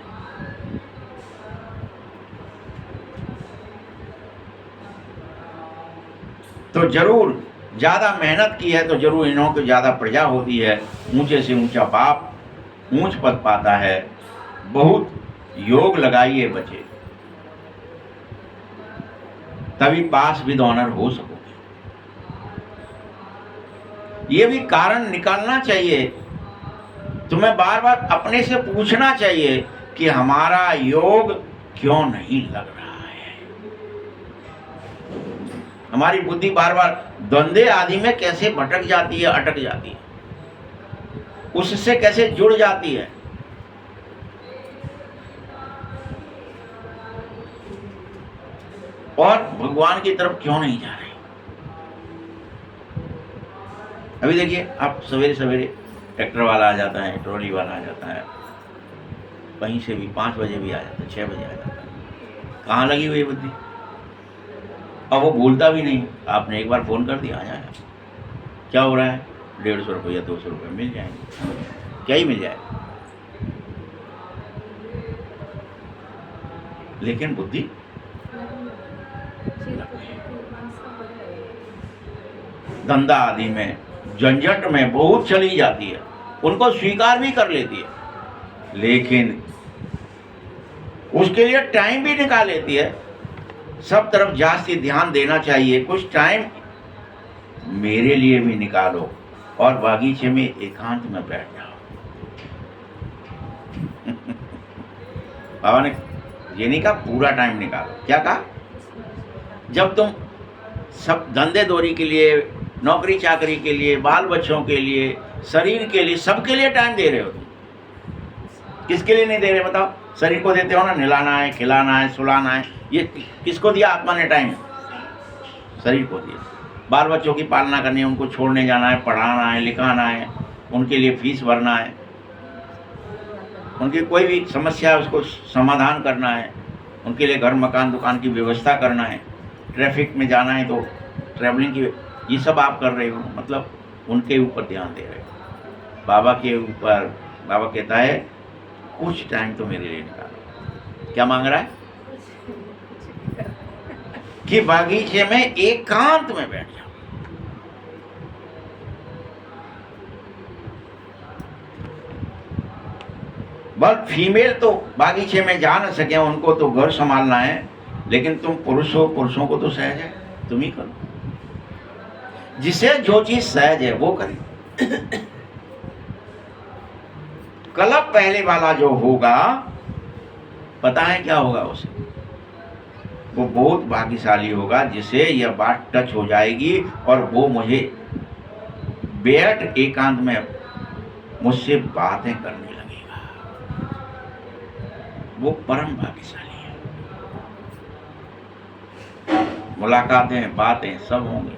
तो जरूर ज्यादा मेहनत की है तो जरूर इन्हों को ज्यादा प्रजा होती है। ऊंचे से ऊंचा बाप ऊंच पद पाता है। बहुत योग लगाइए बच्चे, तभी पास विद ऑनर हो सकोगे। ये भी कारण निकालना चाहिए। तुम्हें बार बार अपने से पूछना चाहिए कि हमारा योग क्यों नहीं लग रहा है। हमारी बुद्धि बार बार द्वंद्व आदि में कैसे भटक जाती है, अटक जाती है, उससे कैसे जुड़ जाती है। और भगवान की तरफ क्यों नहीं जा रहे। अभी देखिए, आप सवेरे सवेरे ट्रैक्टर वाला आ जाता है, ट्रॉली वाला आ जाता है, कहीं से भी 5 बजे भी आ जाता है, 6 बजे आ जाता है। कहाँ लगी हुई बुद्धि। और वो भूलता भी नहीं। आपने एक बार फोन कर दिया, आ जाएगा। क्या हो रहा है, 150 रुपये या 200 रुपये मिल जाएंगे, क्या ही मिल जाए। लेकिन बुद्धि धंधा आदि में, झंझट में बहुत चली जाती है। उनको स्वीकार भी कर लेती है, लेकिन उसके लिए टाइम भी निकाल लेती है। सब तरफ जास्ती ध्यान देना चाहिए। कुछ टाइम मेरे लिए भी निकालो और बागीचे में एकांत में बैठ जाओ। बाबा ने ये नहीं कहा पूरा टाइम निकालो, क्या कहा, जब तुम सब धंधे दोरी के लिए, नौकरी चाकरी के लिए, बाल बच्चों के लिए, शरीर के लिए, सबके लिए टाइम दे रहे हो, तुम किसके लिए नहीं दे रहे बताओ। शरीर को देते हो ना, नहलाना है, खिलाना है, सुलाना है, ये किसको दिया आत्मा ने टाइम, शरीर को दिया। बाल बच्चों की पालना करनी है, उनको छोड़ने जाना है, पढ़ाना है, लिखाना है, उनके लिए फीस भरना है, उनकी कोई भी समस्या है उसको समाधान करना है, उनके लिए घर मकान दुकान की व्यवस्था करना है, ट्रैफिक में जाना है तो ट्रैवलिंग की, ये सब आप कर रहे हो, मतलब उनके ऊपर ध्यान दे रहे हो। बाबा के ऊपर बाबा कहता है कुछ टाइम तो मेरे लिए निकालो। क्या मांग रहा है? कि बागीचे में एकांत में बैठ जाओ। बस फीमेल तो बागीचे में जा न सके, उनको तो घर संभालना है, लेकिन तुम पुरुष हो, पुरुषों को तो सहज है, तुम ही करो। जिसे जो चीज सहज है वो करे। कलप पहले वाला जो होगा, पता है क्या होगा उसे? वो बहुत भाग्यशाली होगा जिसे यह बात टच हो जाएगी और वो मुझे बैठ एकांत में मुझसे बातें करने लगेगा। वो परम भाग्यशाली है। मुलाकातें बातें सब होंगी।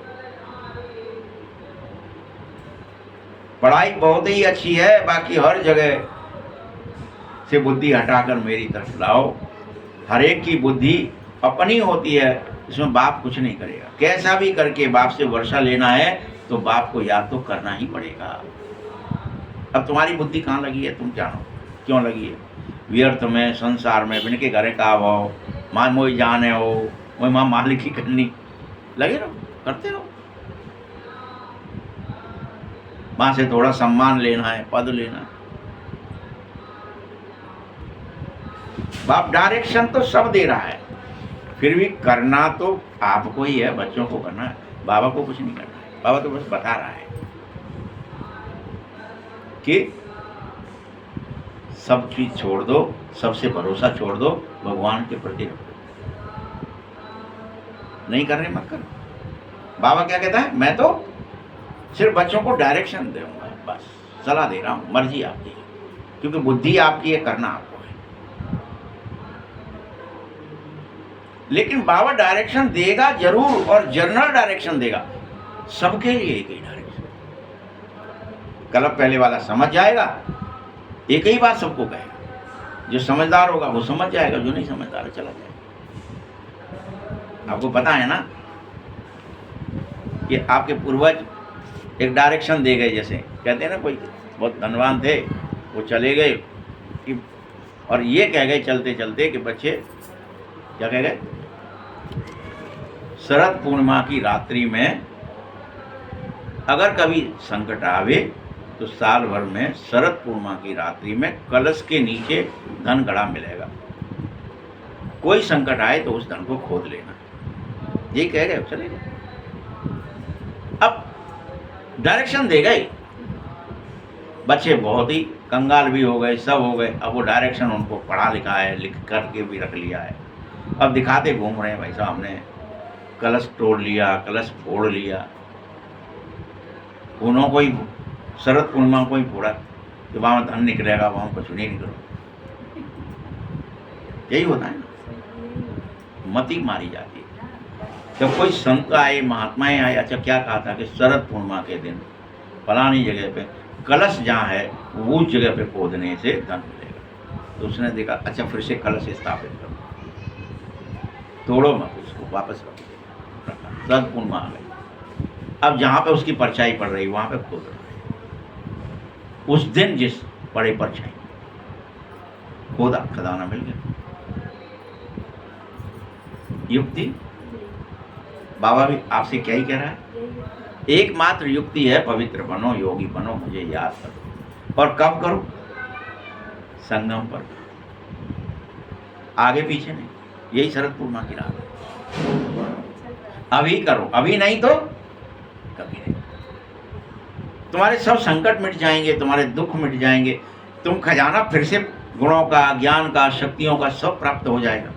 पढ़ाई बहुत ही अच्छी है, बाकी हर जगह से बुद्धि हटाकर मेरी तरफ लाओ। हर एक की बुद्धि अपनी होती है, इसमें बाप कुछ नहीं करेगा। कैसा भी करके बाप से वर्षा लेना है तो बाप को याद तो करना ही पड़ेगा। अब तुम्हारी बुद्धि कहाँ लगी है तुम जानो, क्यों लगी है? व्यर्थ में, संसार में, बिन के घरे का हो, मां मोई जाने हो, वही मां मालिक की करनी लगे रहो, करते रहो। मां से थोड़ा सम्मान लेना है, पद लेना है। बाप डायरेक्शन तो सब दे रहा है, फिर भी करना तो आपको ही है, बच्चों को करना है, बाबा को कुछ नहीं करना है। बाबा तो बस बता रहा है कि सब चीज छोड़ दो, सबसे भरोसा छोड़ दो, भगवान के प्रति रखो। नहीं कर रहे मत करो। बाबा क्या कहता है? मैं तो सिर्फ बच्चों को डायरेक्शन दूंगा, बस सलाह दे रहा हूं, मर्जी आपकी है, क्योंकि बुद्धि आपकी है, करना आपको है। लेकिन बाबा डायरेक्शन देगा जरूर, और जनरल डायरेक्शन देगा सबके लिए, एक ही डायरेक्शन। कलप पहले वाला समझ जाएगा, एक ही बात सबको कहेगा। जो समझदार होगा वो समझ जाएगा, जो नहीं समझदार है चला जाएगा। आपको पता है ना कि आपके पूर्वज एक डायरेक्शन दे गए, जैसे कहते हैं ना, कोई बहुत धनवान थे, वो चले गए कि, और ये कह गए चलते चलते कि बच्चे, क्या कह गए? शरद पूर्णिमा की रात्रि में अगर कभी संकट आवे तो साल भर में शरद पूर्णिमा की रात्रि में कलश के नीचे धन गड़ा मिलेगा। कोई संकट आए तो उस धन को खोद लेना। ये कह गए, चले गए। अब डायरेक्शन दे गए, बच्चे बहुत ही कंगाल भी हो गए, सब हो गए। अब वो डायरेक्शन उनको पढ़ा लिखा है, लिख करके भी रख लिया है, अब दिखाते घूम रहे हैं, भाई साहब हमने कलश तोड़ लिया, कलश फोड़ लिया। उन्होंने कोई शरद पूर्णिमा को ही फोड़ा कि वहाँ धन निकलेगा, वहाँ कुछ नहीं निकलो। यही होता है ना, मती मारी जाती है। जब कोई संत आए, महात्माएं आए, अच्छा क्या कहा था कि शरद पूर्णिमा के दिन फलानी जगह पे कलश जहाँ है वो उस जगह पे खोदने से धन मिलेगा। तो उसने देखा, अच्छा फिर से कलश स्थापित करो, तोड़ो मत, उसको वापस रखो। शरद पूर्णिमा आ गई, अब जहाँ पे उसकी परछाई पड़ रही वहाँ पे खोद रहा है। उस दिन जिस पड़े परछाई खोदा, खजाना मिल गया। युक्ति बाबा भी आपसे क्या ही कह रहा है? एकमात्र युक्ति है, पवित्र बनो, योगी बनो, मुझे याद करो। और कब करो? संगम पर, आगे पीछे नहीं। यही शरद पूर्णिमा की रात है। अभी करो, अभी नहीं तो कभी नहीं। तुम्हारे सब संकट मिट जाएंगे, तुम्हारे दुख मिट जाएंगे, तुम खजाना फिर से गुणों का, ज्ञान का, शक्तियों का सब प्राप्त हो जाएगा।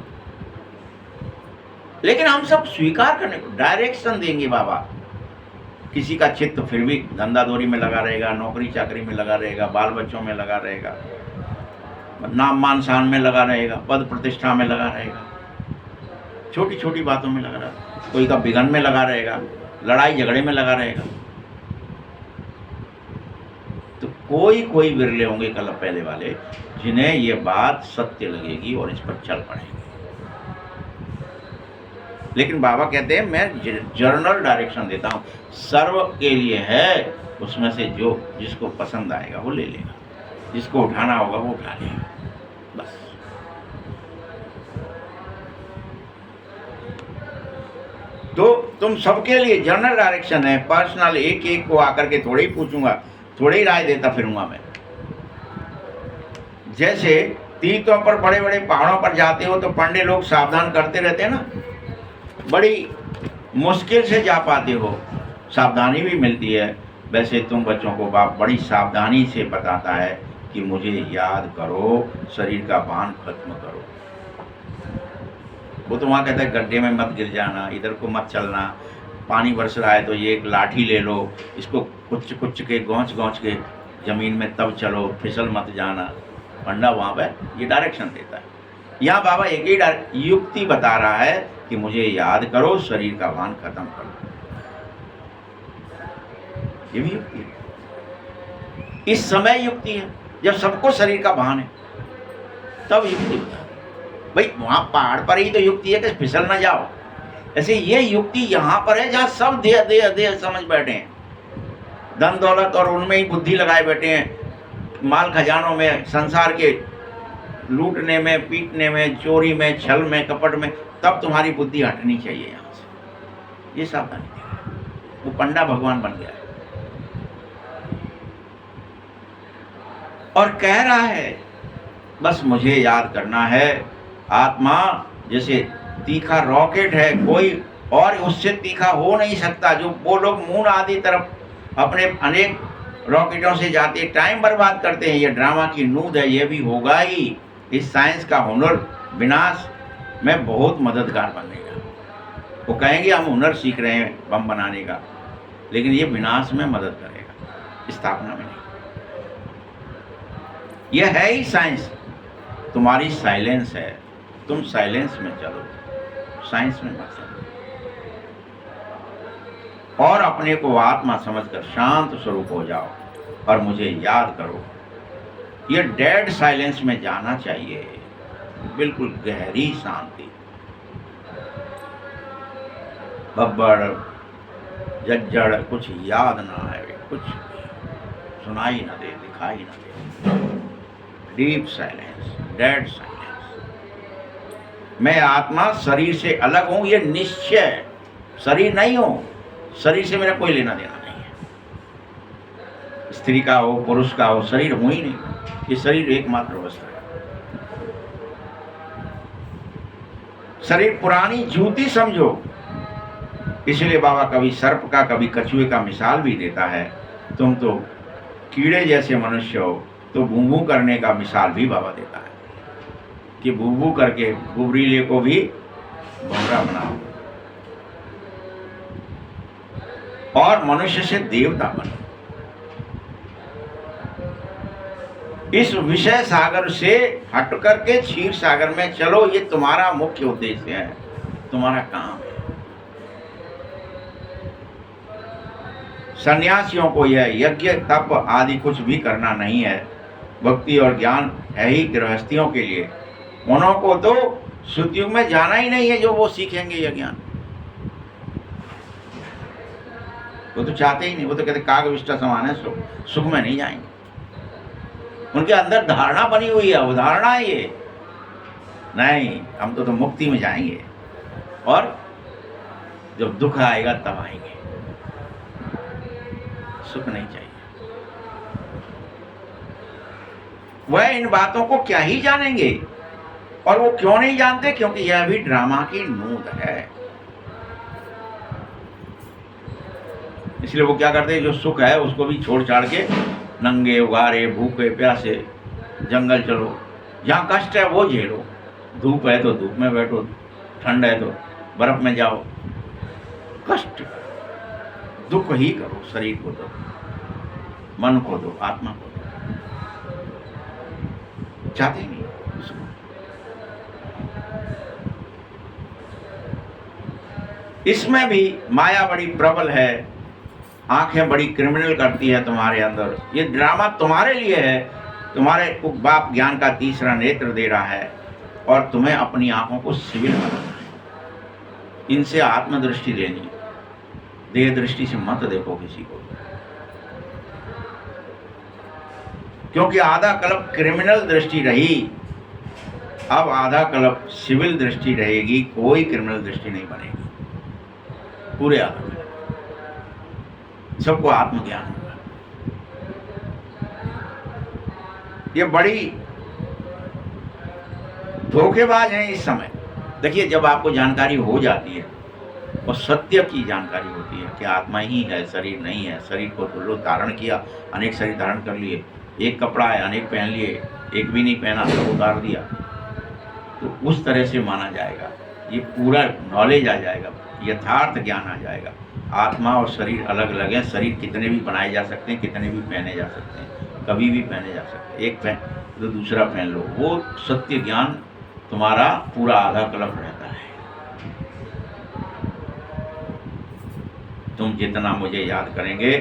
लेकिन हम सब स्वीकार करने को डायरेक्शन देंगे बाबा। किसी का चित्त फिर भी धंधा दौरी में लगा रहेगा, नौकरी चाकरी में लगा रहेगा, बाल बच्चों में लगा रहेगा, नाम मान शान में लगा रहेगा, पद प्रतिष्ठा में लगा रहेगा, छोटी छोटी बातों में लगा रहेगा, कोई का बिगन में लगा रहेगा, लड़ाई झगड़े में लगा रहेगा। तो कोई कोई विरले होंगे कल पहले वाले जिन्हें ये बात सत्य लगेगी और इस पर चल पड़ेंगे। लेकिन बाबा कहते हैं मैं जर्नल डायरेक्शन देता हूँ, सर्व के लिए है, उसमें से जो जिसको पसंद आएगा वो ले लेगा, जिसको उठाना होगा वो उठा लेगा, बस। तो तुम सबके लिए जनरल डायरेक्शन है, पर्सनल एक एक को आकर के थोड़े ही पूछूंगा, थोड़े ही राय देता फिरूंगा मैं। जैसे तीर्थों पर बड़े बड़े पहाड़ों पर जाते हो तो पंडे लोग सावधान करते रहते हैं ना, बड़ी मुश्किल से जा पाते हो, सावधानी भी मिलती है। वैसे तुम बच्चों को बाप बड़ी सावधानी से बताता है कि मुझे याद करो, शरीर का भान खत्म करो। वो तो वहाँ कहता है गड्ढे में मत गिर जाना, इधर को मत चलना, पानी बरस रहा है तो ये एक लाठी ले लो, इसको कुछ कुछ के गौंच गौंच के जमीन में तब चलो, फिसल मत जाना। पंडा वहाँ पे ये डायरेक्शन देता है। यहाँ बाबा एक ही युक्ति बता रहा है कि मुझे याद करो, शरीर का भान खत्म करो। ये भी युक्ति है, इस समय युक्ति है जब सबको शरीर का भान है, तब युक्ति बता। भाई वहां पहाड़ पर ही तो युक्ति है कि फिसल ना जाओ, ऐसे ये युक्ति यहाँ पर है जहाँ सब देह देह देह समझ बैठे हैं, धन दौलत और उनमें ही बुद्धि लगाए बैठे हैं, माल खजानों में, संसार के लूटने में, पीटने में, चोरी में, छल में, कपट में, तब तुम्हारी बुद्धि हटनी चाहिए यहाँ से। ये सावधानी है, वो पंडा भगवान बन गया है और कह रहा है बस मुझे याद करना है। आत्मा जैसे तीखा रॉकेट है, कोई और उससे तीखा हो नहीं सकता। जो वो लोग मून आदि तरफ अपने अनेक रॉकेटों से जाते टाइम बर्बाद करते हैं, ये ड्रामा की नूद है, ये भी होगा ही। इस साइंस का हुनर विनाश में बहुत मददगार बनेगा। वो कहेंगे हम हुनर सीख रहे हैं बम बनाने का, लेकिन ये विनाश में मदद करेगा, स्थापना में नहीं। यह है ही साइंस। तुम्हारी साइलेंस है, तुम साइलेंस में चलो, साइंस में मत चलो। और अपने को आत्मा समझकर शांत स्वरूप हो जाओ और मुझे याद करो। ये डेड साइलेंस में जाना चाहिए, बिल्कुल गहरी शांति। बब्बड़ जज्जड़ कुछ याद ना आए, कुछ सुनाई ना दे, दिखाई ना दे। Deep silence, dead silence. मैं आत्मा शरीर से अलग हूं, ये निश्चय है। शरीर नहीं हूं, शरीर से मेरा कोई लेना देना नहीं है। स्त्री का हो, पुरुष का हो, शरीर हूं ही नहीं। ये शरीर एकमात्र वस्तु है। शरीर पुरानी जूती समझो। इसलिए बाबा कभी सर्प का, कभी कछुए का मिसाल भी देता है। तुम तो कीड़े जैसे मनुष्य हो, तो भूभू करने का मिसाल भी बाबा देता है कि भूभू करके गुबरीले को भी भंवरा बनाओ और मनुष्य से देवता बनो। इस विषय सागर से हट करके क्षीर सागर में चलो। ये तुम्हारा मुख्य उद्देश्य है, तुम्हारा काम है। सन्यासियों को यह यज्ञ तप आदि कुछ भी करना नहीं है। भक्ति और ज्ञान है ही गृहस्थियों के लिए। उन्हों को तो सुतयुग में जाना ही नहीं है, जो वो सीखेंगे यह ज्ञान। वो तो चाहते ही नहीं, वो तो कहते काग विष्टा समान है, सुख में नहीं जाएंगे। उनके अंदर धारणा बनी हुई है, उदाहरणा है ये। नहीं, हम तो मुक्ति में जाएंगे और जब दुख आएगा तब आएंगे। सुख नहीं चाहिए। वह इन बातों को क्या ही जानेंगे, और वो क्यों नहीं जानते? क्योंकि यह भी ड्रामा की नूद है। इसलिए वो क्या करते हैं, जो सुख है उसको भी छोड़ छाड़ के नंगे उगारे भूखे प्यासे जंगल चलो, जहाँ कष्ट है वो झेलो। धूप है तो धूप में बैठो, ठंड है तो बर्फ में जाओ। कष्ट दुख ही करो, शरीर को दो, मन को दो, आत्मा को दो। चाहते नहीं उसको। इसमें भी माया बड़ी प्रबल है। आंखें बड़ी क्रिमिनल करती है तुम्हारे अंदर। ये ड्रामा तुम्हारे लिए है। तुम्हारे को बाप ज्ञान का तीसरा नेत्र दे रहा है और तुम्हें अपनी आंखों को सिविल बनाना है। इनसे आत्मदृष्टि लेनी है, देह दृष्टि से मत देखो किसी को, क्योंकि आधा कल्प क्रिमिनल दृष्टि रही, अब आधा कल्प सिविल दृष्टि रहेगी, कोई क्रिमिनल दृष्टि नहीं बनेगी। पूरे आधा कल्प सबको आत्मज्ञान होगा। ये बड़ी धोखेबाज हैं इस समय। देखिए, जब आपको जानकारी हो जाती है और सत्य की जानकारी होती है कि आत्मा ही है, शरीर नहीं है, शरीर को तो लोग धारण किया, अनेक शरीर धारण कर लिए, एक कपड़ा है अनेक पहन लिए, एक भी नहीं पहना सब उतार दिया, तो उस तरह से माना जाएगा। ये पूरा नॉलेज आ जाएगा, यथार्थ ज्ञान आ जाएगा। आत्मा और शरीर अलग अलग है। शरीर कितने भी बनाए जा सकते हैं, कितने भी पहने जा सकते हैं, कभी भी पहने जा सकते हैं। एक पहन तो दूसरा पहन लो। वो सत्य ज्ञान तुम्हारा पूरा आधा कल्प रहता है। तुम जितना मुझे याद करेंगे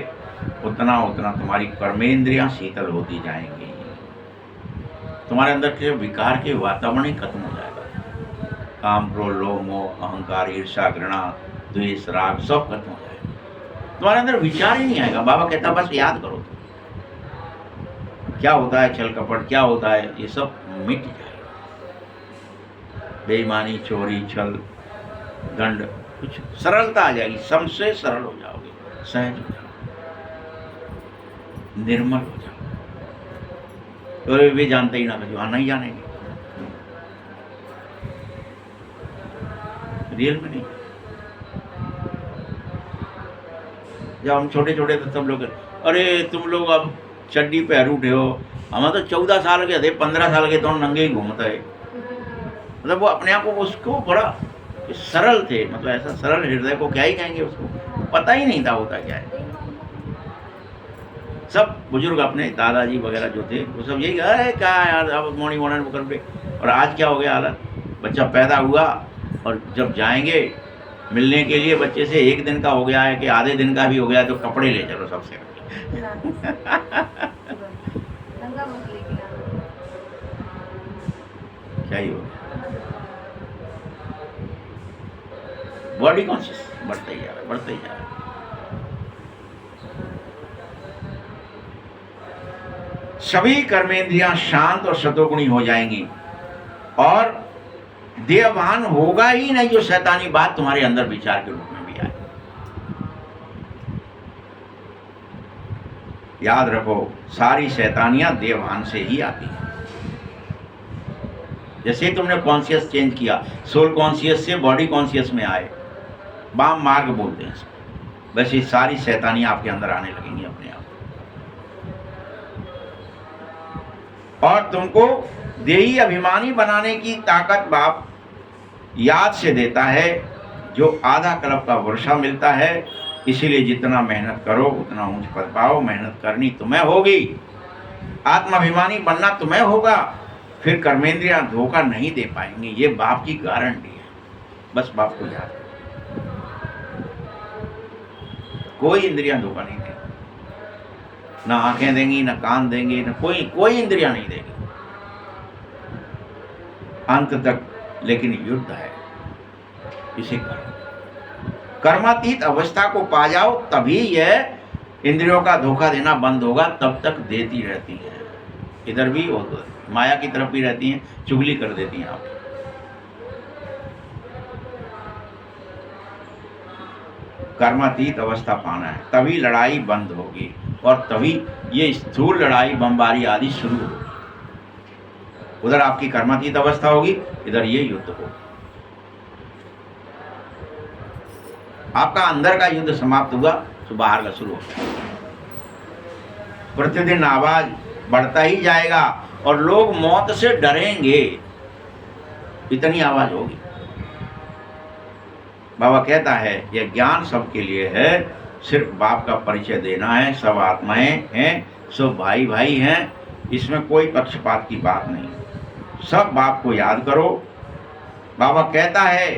उतना उतना तुम्हारी कर्मेंद्रियां शीतल होती जाएंगी। तुम्हारे अंदर के विकार के वातावरण ही खत्म हो जाएगा। काम, क्रोध, लोभ, मोह, अहंकार, ईर्ष्या, घृणा, द्वेष, राग सब खत्म हो जाएगा। तुम्हारे अंदर विचार ही नहीं आएगा। बाबा कहता बस याद करो क्या होता है छल कपट, क्या होता है, ये सब मिट जाएगा। बेईमानी, चोरी, छल, दंड, कुछ सरलता आ जाएगी। सबसे सरल हो जाओगे, सहज हो जाओगे, निर्मल हो जाओगे। तो वे जानते ही ना जो नहीं जानेंगे, रियल में नहीं। जब हम छोटे छोटे थे सब लोग, अरे तुम लोग अब चड्डी पहन उठे हो, हम तो 14 साल के थे, 15 साल के तो नंगे ही घूमता है। मतलब वो अपने आप को उसको बड़ा सरल थे, मतलब ऐसा सरल हृदय को क्या ही कहेंगे, उसको पता ही नहीं था होता क्या है। सब बुजुर्ग अपने दादाजी वगैरह जो थे वो सब यही, अरे क्या यार अब मॉर्निंग मॉर्निंग कर पे। और आज क्या हो गया हालत, बच्चा पैदा हुआ और जब जाएंगे मिलने के लिए बच्चे से, एक दिन का हो गया है कि आधे दिन का भी हो गया, तो कपड़े ले चलो सबसे क्या ही हो गया। बॉडी कॉन्शियस बढ़ता ही जा रहा है, बढ़ता ही जा रहा है। सभी कर्मेंद्रियां शांत और सतोगुणी हो जाएंगी और देहभान होगा ही नहीं जो शैतानी बात तुम्हारे अंदर विचार के रूप में भी आए। याद रखो, सारी शैतानियां देहभान से ही आती हैं। जैसे तुमने कॉन्शियस चेंज किया, सोल कॉन्शियस से बॉडी कॉन्शियस में आए, वाम मार्ग बोलते हैं, वैसे सारी शैतानियां आपके अंदर आने लगेंगी अपने आप। और तुमको देही अभिमानी बनाने की ताकत बाप याद से देता है, जो आधा कल्प का वर्षा मिलता है। इसीलिए जितना मेहनत करो उतना ऊंच पद पाओ। मेहनत करनी तुम्हें होगी, आत्माभिमानी बनना तुम्हें होगा, फिर कर्मेंद्रियां धोखा नहीं दे पाएंगे। ये बाप की गारंटी है। बस बाप को याद, कोई इंद्रियां धोखा नहीं देंगी, ना आंखें देंगी, ना कान देंगी, ना कोई इंद्रियां नहीं देगी अंत तक। लेकिन युद्ध है, इसे करो। कर्मातीत अवस्था को पा जाओ, तभी यह इंद्रियों का धोखा देना बंद होगा। तब तक देती रहती है, इधर भी और माया की तरफ भी रहती हैं, चुगली कर देती हैं आप। कर्मातीत अवस्था पाना है, तभी लड़ाई बंद होगी और तभी ये स्थूल लड़ाई, बमबारी आदि शुरू होगी। उधर आपकी कर्मातीत अवस्था होगी, इधर ये युद्ध होगा। आपका अंदर का युद्ध समाप्त हुआ तो बाहर का शुरू होगा। प्रतिदिन आवाज बढ़ता ही जाएगा और लोग मौत से डरेंगे, इतनी आवाज होगी। बाबा कहता है यह ज्ञान सबके लिए है, सिर्फ बाप का परिचय देना है। सब आत्माएं हैं, सब भाई भाई हैं, इसमें कोई पक्षपात की बात नहीं। सब बाप को याद करो। बाबा कहता है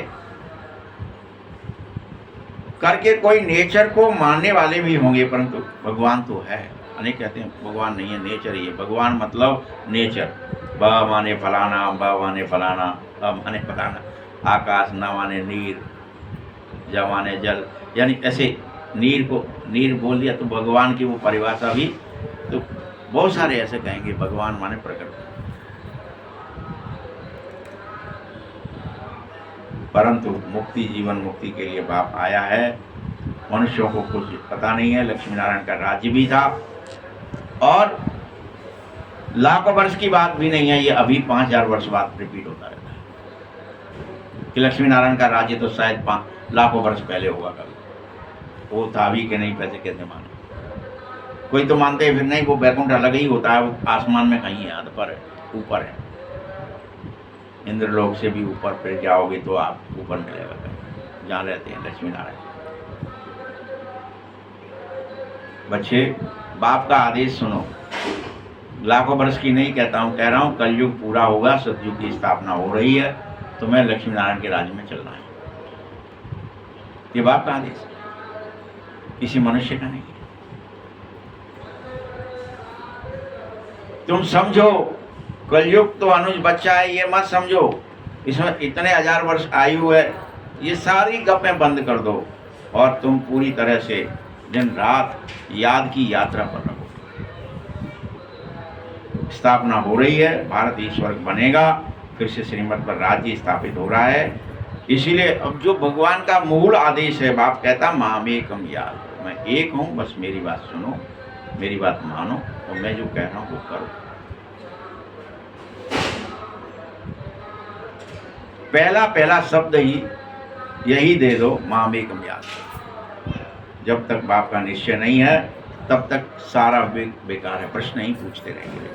करके कोई नेचर को मानने वाले भी होंगे, परंतु भगवान तो है। अनेक कहते हैं भगवान नहीं है, नेचर ही है। भगवान मतलब नेचर। ब माने फलाना, ब माने फलाना, अ माने फलाना, आकाश, न माने नीर, ज माने जल, यानी ऐसे नीर को नीर बोल दिया तो भगवान की वो परिभाषा भी, तो बहुत सारे ऐसे कहेंगे भगवान माने प्रकृति। परंतु मुक्ति, जीवन मुक्ति के लिए बाप आया है। मनुष्यों को कुछ पता नहीं है। लक्ष्मी नारायण का राज्य भी था और लाखों वर्ष की बात भी नहीं है, ये अभी 5000 वर्ष बाद रिपीट होता रहता है कि लक्ष्मी नारायण का राज्य तो शायद लाखों वर्ष पहले होगा कभी। वो था भी कि नहीं, पैसे कैसे माने। कोई तो मानते हैं फिर नहीं, वो बैकुंठ अलग ही होता है, वो आसमान में कहीं है, अधपर है, ऊपर है। इंद्रलोक से भी ऊपर फिर जाओगे तो आप ऊपर मिलेगा कहीं, जहाँ रहते हैं लक्ष्मी नारायण। बच्चे, बाप का आदेश सुनो। लाखों वर्ष की नहीं कहता हूँ, कह रहा हूँ कलयुग पूरा होगा, सतयुग की स्थापना हो रही है, तुम्हें लक्ष्मी नारायण के राज्य में चलना है। ये बाप का आदेश है, किसी मनुष्य का नहीं। तुम समझो कलयुग तो अनुज बच्चा है, ये मत समझो इसमें इतने 1000 वर्ष आयु है। ये सारी गप्पें बंद कर दो और तुम पूरी तरह से दिन रात याद की यात्रा पर रहो। स्थापना हो रही है, भारत ईश्वर बनेगा, फिर से श्रीमत पर राज्य स्थापित हो रहा है। इसीलिए अब जो भगवान का मूल आदेश है, बाप कहता मामेकम याद, मैं एक हूँ, बस मेरी बात सुनो, मेरी बात मानो और मैं जो कह रहा हूँ वो करो। पहला शब्द ही यही दे दो, मामेकम याद। जब तक बाप का निश्चय नहीं है तब तक सारा बेकार है, प्रश्न ही पूछते रहेंगे।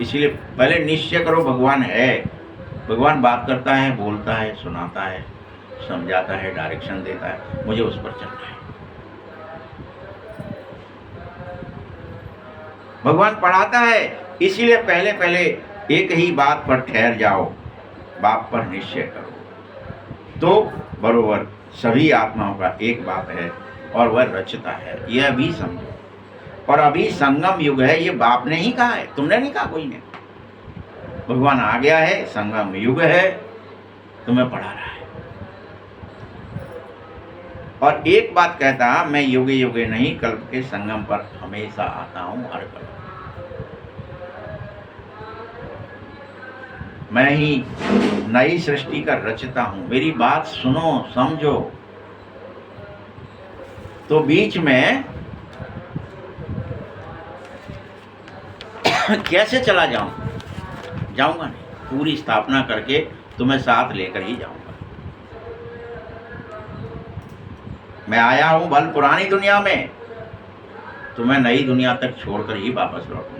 इसीलिए पहले निश्चय करो भगवान है। भगवान बात करता है, बोलता है, सुनाता है, समझाता है, डायरेक्शन देता है, मुझे उस पर चलना है। भगवान पढ़ाता है, इसीलिए पहले एक ही बात पर ठहर जाओ, बाप पर निश्चय करो, तो बरोबर सभी आत्माओं का एक बाप है और वह रचता है, यह भी समझो। और अभी संगम युग है, ये बाप ने ही कहा है, तुमने नहीं कहा, कोई ने। भगवान आ गया है, संगम युग है, तुम्हें पढ़ा रहा है। और एक बात कहता, मैं युगे युगे नहीं, कल्प के संगम पर हमेशा आता हूं, हर कल्प। मैं ही नई सृष्टि का रचता हूं, मेरी बात सुनो, समझो। तो बीच में कैसे चला जाऊंगा नहीं, पूरी स्थापना करके तुम्हें साथ लेकर ही जाऊंगा। मैं आया हूं भल पुरानी दुनिया में, तुम्हें नई दुनिया तक छोड़कर ही वापस लौटूंगा।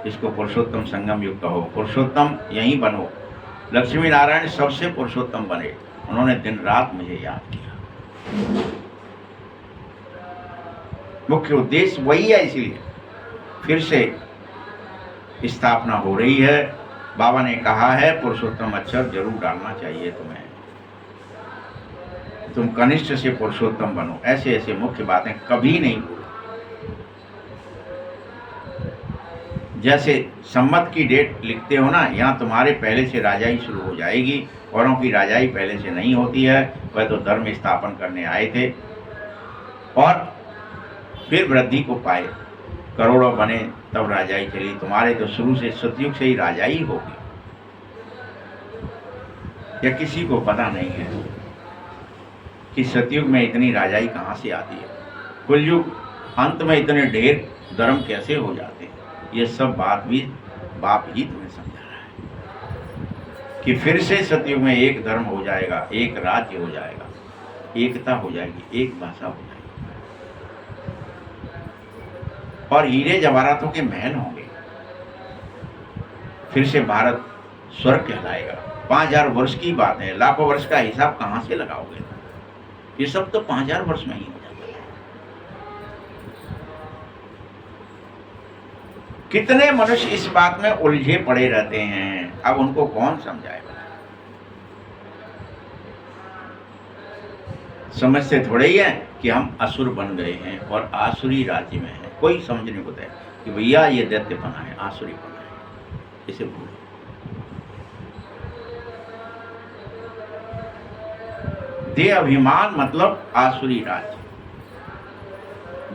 इसको पुरुषोत्तम संगम युग कहो। पुरुषोत्तम यहीं बनो। लक्ष्मी नारायण सबसे पुरुषोत्तम बने, उन्होंने दिन रात मुझे याद किया। मुख्य उद्देश्य वही है, इसीलिए फिर से स्थापना हो रही है। बाबा ने कहा है पुरुषोत्तम अक्षर जरूर डालना चाहिए तुम्हें, तुम कनिष्ठ से पुरुषोत्तम बनो। ऐसे ऐसे मुख्य बातें कभी नहीं भूलो। जैसे सम्मत की डेट लिखते हो ना, यहाँ तुम्हारे पहले से राजाई शुरू हो जाएगी। औरों की राजाई पहले से नहीं होती है, वह तो धर्म स्थापन करने आए थे और फिर वृद्धि को पाए, करोड़ों बने, तब राजाई चली। तुम्हारे तो शुरू से सतयुग से ही राजाई होगी, या किसी को पता नहीं है कि सतयुग में इतनी राजाई कहाँ से आती है, कुलयुग अंत में इतने ढेर धर्म कैसे हो जाते हैं। ये सब बात भी बाप ही तुम्हें समझा रहा है कि फिर से सतयुग में एक धर्म हो जाएगा, एक राज्य हो जाएगा, एकता हो जाएगी, एक भाषा हो जाएगी और हीरे जवाहरातों के महल होंगे। फिर से भारत स्वर्ग कहलाएगा। 5000 वर्ष की बात है, लाखों वर्ष का हिसाब कहाँ से लगाओगे? ये सब तो 5000 वर्ष में ही हो जाता है। कितने मनुष्य इस बात में उलझे पड़े रहते हैं, अब उनको कौन समझाएगा? समझते थोड़े ही हैं कि हम असुर बन गए हैं और आसुरी राज्य में हैं। कोई समझने को तैयार कि भैया ये दैत्यपना है, आसुरीपना है, इसे भूलो। देह अभिमान मतलब आसुरी राज्य।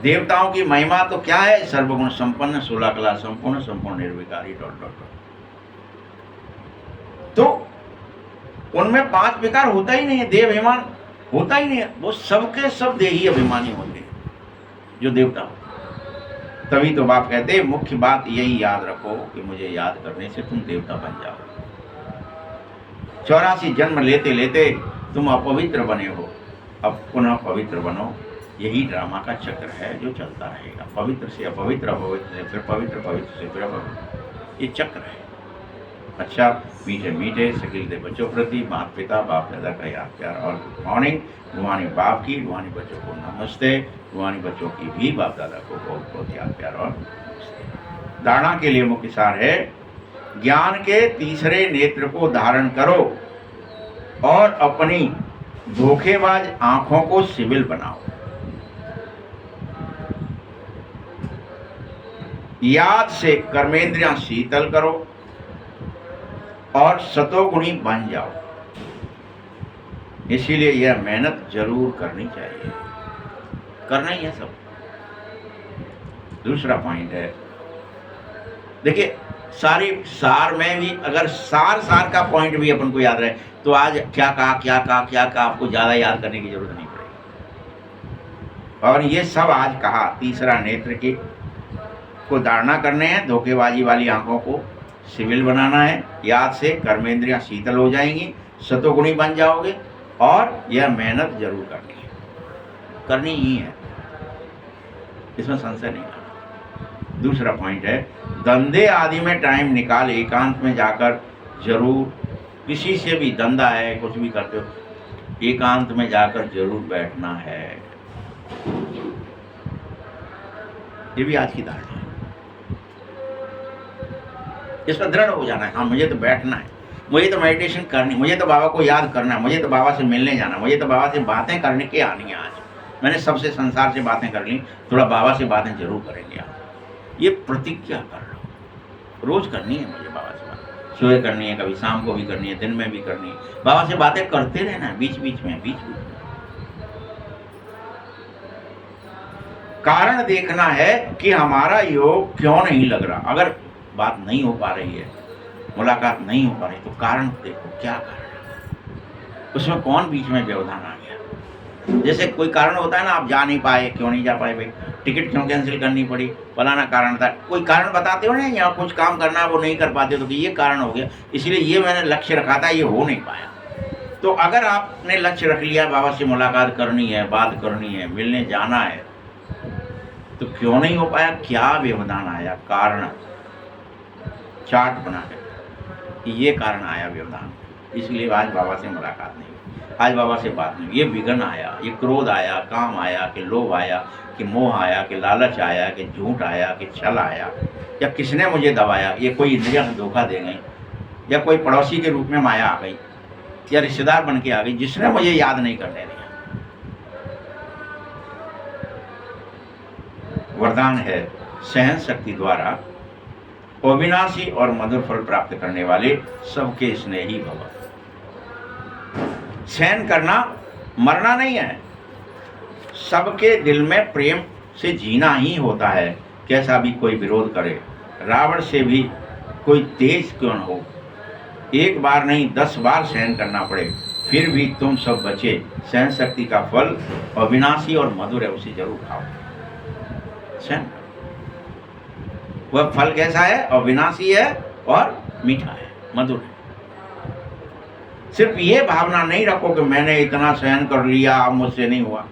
देवताओं की महिमा तो क्या है? सर्वगुण संपन्न, 16 कला संपूर्ण, संपूर्ण निर्विकारी, डॉट डॉट डॉट। तो उनमें 5 विकार होता ही नहीं है, देह अभिमान होता ही नहीं है। वो सबके सब देही अभिमानी होते हैं जो देवता हो। तभी तो बाप कहते मुख्य बात यही याद रखो कि मुझे याद करने से तुम देवता बन जाओ। 84 जन्म लेते लेते तुम अपवित्र बने हो, अब पुनः पवित्र बनो। यही ड्रामा का चक्र है जो चलता रहेगा। पवित्र से अपवित्र, अपवित्र से फिर पवित्र, पवित्र से फिर अपवित्र, ये चक्र है। अच्छा, मीठे मीठे सकीलते बच्चों प्रति माता पिता बाप दादा का याद प्यार और गुड मॉर्निंग। रूहानी बाप की, रूहानी बच्चों को नमस्ते। रूहानी बच्चों की भी बाप दादा को बहुत बहुत याद प्यार और नमस्ते। धारणा के लिए मुख्य सार है, ज्ञान के तीसरे नेत्र को धारण करो और अपनी धोखेबाज आंखों को सिविल बनाओ। याद से कर्मेंद्रियां शीतल करो और सतोगुणी बन जाओ। इसीलिए यह मेहनत जरूर करनी चाहिए, करना ही है सब। दूसरा पॉइंट है, देखिए सार में भी अगर सार का पॉइंट भी अपन को याद रहे तो आज क्या कहा आपको ज्यादा याद करने की जरूरत नहीं पड़ेगी। और ये सब आज कहा, तीसरा नेत्र की को धारणा करने हैं, धोखेबाजी वाली आंखों को सिविल बनाना है, याद से कर्मेंद्रियां शीतल हो जाएंगी, सतोगुणी बन जाओगे और यह मेहनत जरूर करनी है, करनी ही है, इसमें संशय नहीं करना। दूसरा पॉइंट है, धंधे आदि में टाइम निकाल एकांत में जाकर जरूर, किसी से भी धंधा है कुछ भी करते हो, एकांत में जाकर जरूर बैठना है। ये भी आज की धारणा है, इस पर दृढ़ हो जाना है। हाँ, मुझे तो बैठना है, मुझे तो मेडिटेशन करनी, मुझे तो बाबा को याद करना है, मुझे तो बाबा से मिलने जाना, मुझे तो बाबा से बातें करने की आनी है। आज मैंने सबसे संसार से बातें कर ली, थोड़ा बाबा से बातें जरूर करेंगे आप। ये प्रतिज्ञा कर लो, रोज करनी है मुझे बाबा से बात, सुबह करनी है, कभी शाम को भी करनी है, दिन में भी करनी है। बाबा से बातें करते रहना है, बीच बीच में। कारण देखना है कि हमारा योग क्यों नहीं लग रहा। अगर बात नहीं हो पा रही है, मुलाकात नहीं हो पा रही, तो कारण देखो, क्या कारण है, उसमें कौन बीच में व्यवधान आ गया। जैसे कोई कारण होता है ना, आप जा नहीं पाए, क्यों नहीं जा पाए भाई, टिकट क्यों कैंसिल करनी पड़ी, फलाना कारण था, कोई कारण बताते हो ना, यहाँ कुछ काम करना है वो नहीं कर पाते, तो ये कारण हो गया, इसलिए ये मैंने लक्ष्य रखा था, ये हो नहीं पाया। तो अगर आपने लक्ष्य रख लिया, बाबा से मुलाकात करनी है, बात करनी है, मिलने जाना है, तो क्यों नहीं हो पाया, क्या व्यवधान आया, कारण चार्ट बना के, ये कारण आया व्यवधान, इसलिए आज बाबा से मुलाकात नहीं हुई, आज बाबा से बात नहीं हुई। ये विघ्न आया, ये क्रोध आया, काम आया, कि लोभ आया, कि मोह आया, कि लालच आया, कि झूठ आया, कि छल आया, या किसने मुझे दबाया, ये कोई इंद्रियां धोखा दे गई, या कोई पड़ोसी के रूप में माया आ गई, या रिश्तेदार बन के आ गई, जिसने मुझे याद नहीं करने दिया। वरदान है, सहन शक्ति द्वारा अविनाशी और मधुर फल प्राप्त करने वाले सबके स्नेही भव। सहन करना मरना नहीं है, सबके दिल में प्रेम से जीना ही होता है। कैसा भी कोई विरोध करे, रावण से भी कोई तेज क्यों न हो, एक बार नहीं 10 बार सहन करना पड़े, फिर भी तुम सब बचे। सहन शक्ति का फल अविनाशी और मधुर है, उसे जरूर खाओ। सहन, वह फल कैसा है, अविनाशी है और मीठा है, मधुर है। सिर्फ ये भावना नहीं रखो कि मैंने इतना सहन कर लिया, अब मुझसे नहीं हुआ।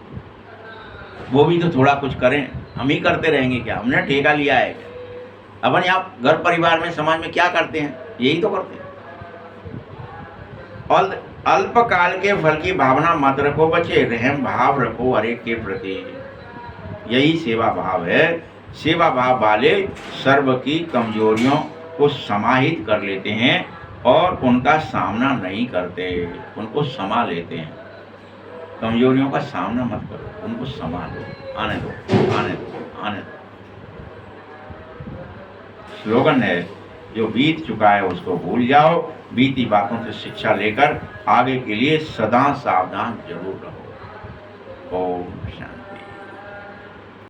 वो भी तो थोड़ा कुछ करें, हम ही करते रहेंगे क्या, हमने ठेका लिया है क्या। अपन यहाँ घर परिवार में समाज में क्या करते हैं, यही तो करते हैं। और अल्पकाल के फल की भावना मत रखो बच्चे, रहम भाव रखो हर एक के प्रति, यही सेवा भाव है। सेवा भाव वाले सर्व की कमजोरियों को समाहित कर लेते हैं और उनका सामना नहीं करते, उनको समा लेते हैं। कमजोरियों का सामना मत करो, उनको संभालो, आने दो, आने दो, आने दो। स्लोगन है, जो बीत चुका है उसको भूल जाओ, बीती बातों से शिक्षा लेकर आगे के लिए सदा सावधान जरूर रहो। ओम शांति।